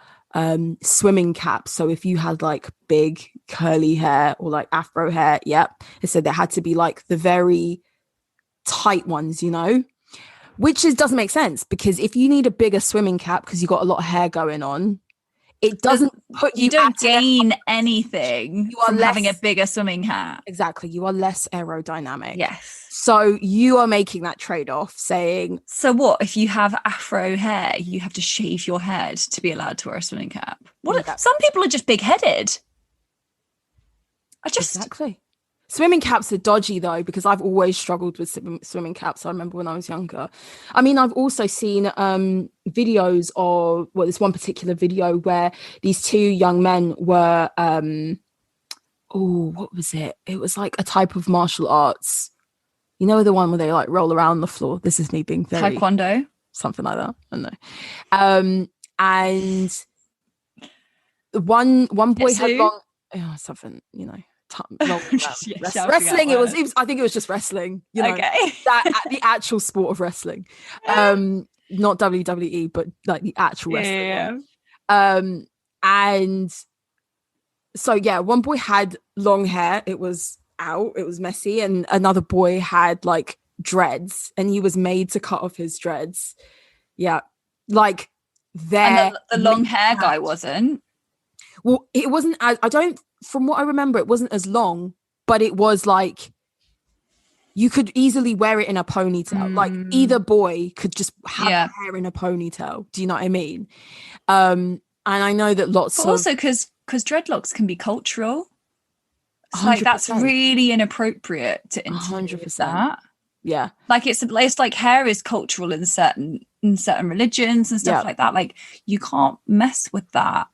Speaker 1: swimming caps. So if you had like big curly hair or like afro hair, they said there had to be like the very tight ones, you know, which doesn't make sense, because if you need a bigger swimming cap because you got a lot of hair going on, it doesn't put you
Speaker 2: don't gain anything from having a bigger swimming hat.
Speaker 1: Exactly. You are less aerodynamic.
Speaker 2: Yes.
Speaker 1: So you are making that trade-off, saying,
Speaker 2: so what if you have afro hair, you have to shave your head to be allowed to wear a swimming cap? Some people are just big-headed.
Speaker 1: Exactly. Swimming caps are dodgy though, because I've always struggled with swimming caps. I remember when I was younger. I mean, I've also seen videos of, well, this one particular video where these two young men were, what was it? It was like a type of martial arts. You know, the one where they like roll around the floor. This is me being very
Speaker 2: Taekwondo,
Speaker 1: something like that. I don't know. And one boy had long, something, wrestling. It was. I think it was just wrestling. You know, the actual sport of wrestling, not WWE, but like the actual wrestling. One. And so one boy had long hair. It was out. It was messy, and another boy had like dreads, and he was made to cut off his dreads. Yeah, like
Speaker 2: the long hair guy wasn't.
Speaker 1: Well, it wasn't as from what I remember, it wasn't as long, but it was like you could easily wear it in a ponytail. Like either boy could just have hair in a ponytail. Do you know what I mean? And I know that also
Speaker 2: because dreadlocks can be cultural. So like that's really inappropriate to introduce 100%. That.
Speaker 1: Yeah,
Speaker 2: like it's like hair is cultural in certain religions and stuff like that. Like you can't mess with that.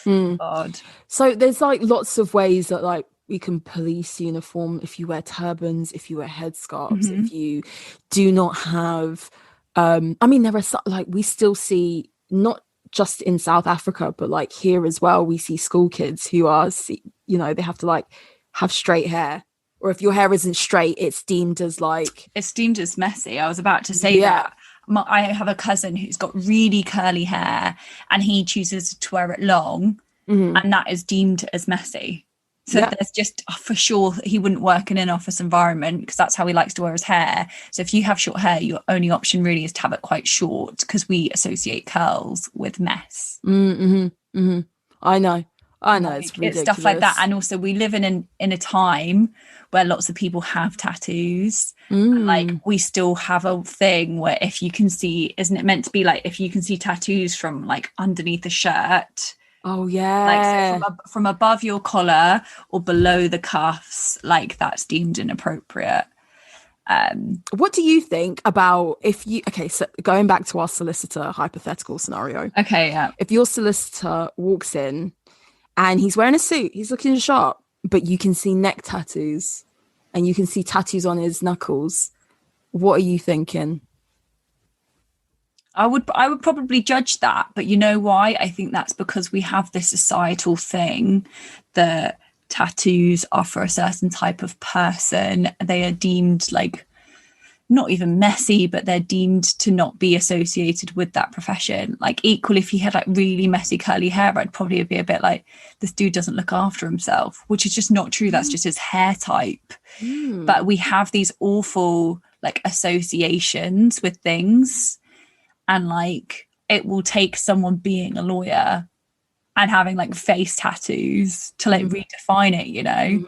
Speaker 2: God.
Speaker 1: So there's like lots of ways that like we can police uniform. If you wear turbans, if you wear headscarves, if you do not have I mean, there are like we still see, not just in South Africa, but like here as well, we see school kids who are, you know, they have to like have straight hair, or if your hair isn't straight, it's deemed as
Speaker 2: messy. I was about to say that. I have a cousin who's got really curly hair and he chooses to wear it long, and that is deemed as messy. So there's just, for sure, he wouldn't work in an office environment because that's how he likes to wear his hair. So if you have short hair, your only option really is to have it quite short, because we associate curls with mess.
Speaker 1: I know.
Speaker 2: Like,
Speaker 1: it's ridiculous.
Speaker 2: It's stuff like that. And also we live in a time where lots of people have tattoos. And like we still have a thing where if you can see, isn't it meant to be like, if you can see tattoos from like underneath a shirt, like so from above your collar or below the cuffs, like that's deemed inappropriate.
Speaker 1: What do you think about so going back to our solicitor hypothetical scenario, if your solicitor walks in and he's wearing a suit, he's looking sharp, but you can see neck tattoos and you can see tattoos on his knuckles, what are you thinking?
Speaker 2: I would probably judge that, but you know why? I think that's because we have this societal thing that tattoos are for a certain type of person. They are deemed like not even messy, but they're deemed to not be associated with that profession. Like equally, if he had like really messy curly hair, I'd probably be a bit like, this dude doesn't look after himself, which is just not true. That's just his hair type. But we have these awful like associations with things, and like it will take someone being a lawyer and having like face tattoos to like redefine it, you know.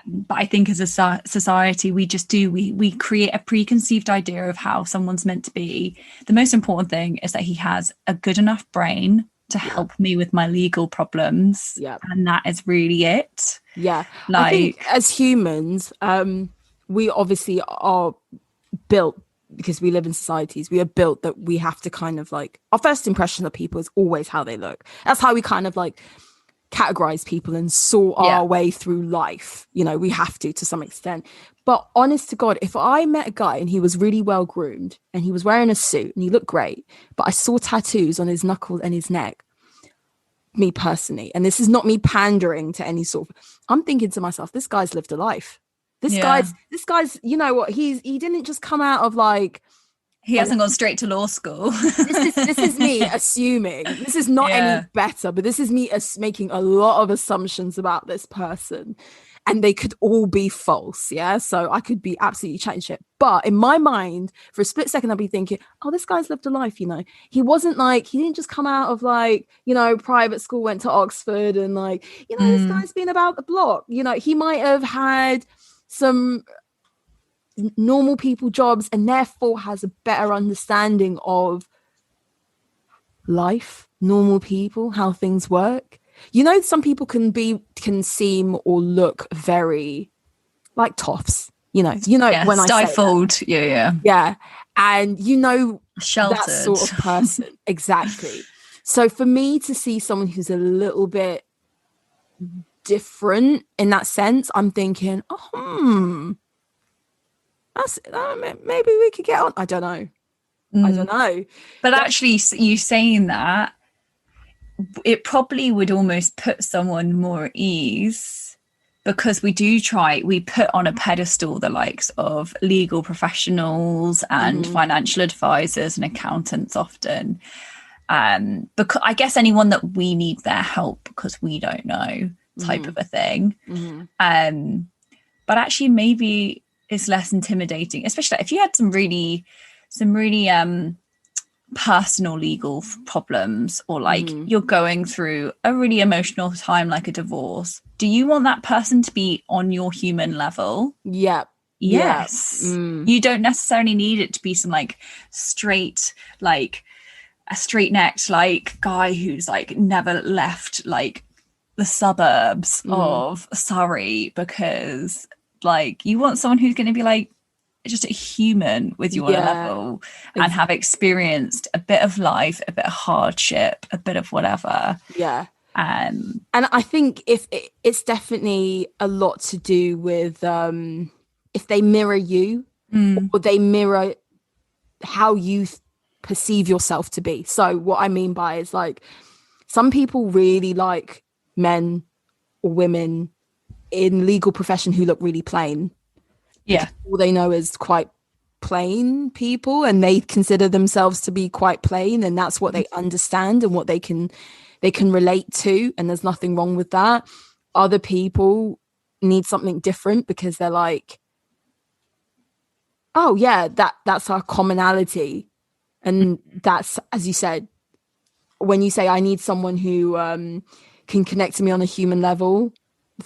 Speaker 2: But I think as a society, we just we create a preconceived idea of how someone's meant to be. The most important thing is that he has a good enough brain to help me with my legal problems, and that is really it.
Speaker 1: Like, I think as humans, we obviously are built, because we live in societies, we are built that we have to kind of like, our first impression of people is always how they look. That's how we kind of like categorize people and sort our way through life. You know, we have to some extent. But honest to God, if I met a guy and he was really well groomed and he was wearing a suit and he looked great, but I saw tattoos on his knuckles and his neck, me personally, and this is not me pandering to any sort of, I'm thinking to myself, this guy's lived a life. This guy's, you know what, he didn't just come out of like,
Speaker 2: he hasn't gone straight to law school.
Speaker 1: This is me assuming. This is not any better, but this is me making a lot of assumptions about this person, and they could all be false. Yeah, so I could be absolutely chatting shit, but in my mind, for a split second, I'd be thinking, "Oh, this guy's lived a life." You know, he didn't just come out of like, you know, private school, went to Oxford, and like, you know, this guy's been about the block. You know, he might have had some normal people jobs and therefore has a better understanding of life, normal people, how things work. You know, some people can seem or look very like toffs, you know when
Speaker 2: stifled.
Speaker 1: I say that. Yeah, and you know,
Speaker 2: sheltered,
Speaker 1: that sort of person. Exactly. So for me to see someone who's a little bit different in that sense, I'm thinking, maybe we could get on. I don't know.
Speaker 2: But actually, you saying that, it probably would almost put someone more at ease, because we put on a pedestal the likes of legal professionals and financial advisors and accountants often. Because I guess anyone that we need their help because we don't know type of a thing. But actually maybe it's less intimidating, especially if you had some really personal legal problems, or like you're going through a really emotional time like a divorce. Do you want that person to be on your human level?
Speaker 1: Yes.
Speaker 2: You don't necessarily need it to be some like straight, like a straight necked like guy who's like never left like the suburbs of Surrey, because like you want someone who's going to be like just a human with your level and have experienced a bit of life, a bit of hardship, a bit of whatever.
Speaker 1: And I think if it's definitely a lot to do with if they mirror you or they mirror how you perceive yourself to be. So what I mean by is like, some people really like men or women in legal profession who look really plain. All they know is quite plain people, and they consider themselves to be quite plain, and that's what they understand and what they can relate to, and there's nothing wrong with that. Other people need something different because they're like, oh yeah, that's our commonality. And that's, as you said, when you say I need someone who can connect to me on a human level,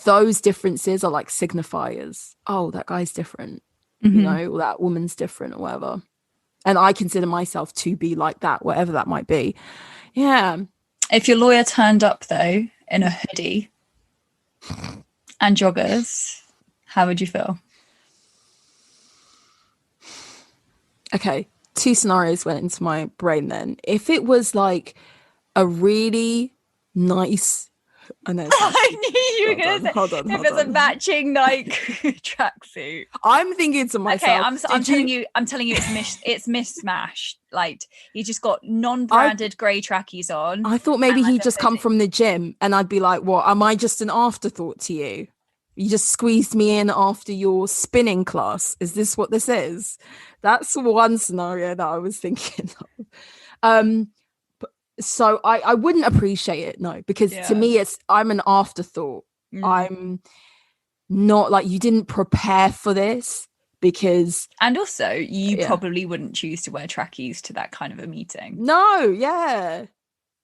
Speaker 1: those differences are like signifiers. Oh, that guy's different, you know, or that woman's different or whatever. And I consider myself to be like that, whatever that might be. Yeah.
Speaker 2: If your lawyer turned up though in a hoodie and joggers, how would you feel?
Speaker 1: Okay, 2 scenarios went into my brain then. If it was like a really nice, I know.
Speaker 2: I knew you were going to say, if it's a matching Nike tracksuit.
Speaker 1: I'm thinking to myself.
Speaker 2: Okay, I'm telling you, it's mismatched. Like, he just got non-branded grey trackies on.
Speaker 1: I thought maybe he'd just come from the gym, and I'd be like, "What? Am I just an afterthought to you? You just squeezed me in after your spinning class. Is this what this is?" That's one scenario that I was thinking of. So I wouldn't appreciate it, no, because to me I'm an afterthought. I'm not like, you didn't prepare for this, because
Speaker 2: and also you probably wouldn't choose to wear trackies to that kind of a meeting.
Speaker 1: No,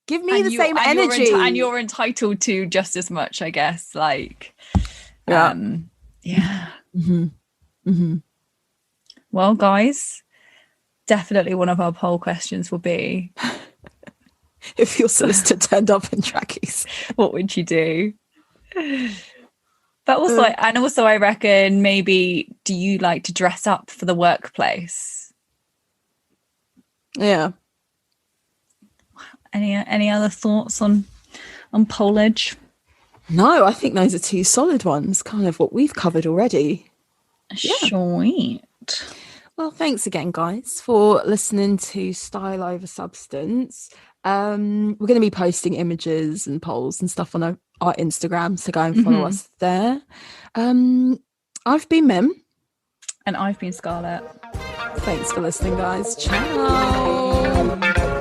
Speaker 1: give me the same energy,
Speaker 2: and you're entitled to just as much, I guess. Like, Well, guys, definitely one of our poll questions will be,
Speaker 1: if your solicitor turned up in trackies,
Speaker 2: what would you do? But also, I reckon maybe, do you like to dress up for the workplace?
Speaker 1: Yeah.
Speaker 2: Any other thoughts on pollage?
Speaker 1: No, I think those are two solid ones, kind of what we've covered already.
Speaker 2: Sweet.
Speaker 1: Well, thanks again, guys, for listening to Style Over Substance. We're going to be posting images and polls and stuff on our Instagram, so go and follow us there. I've been Mim.
Speaker 2: And I've been Scarlett.
Speaker 1: Thanks for listening, guys. Ciao.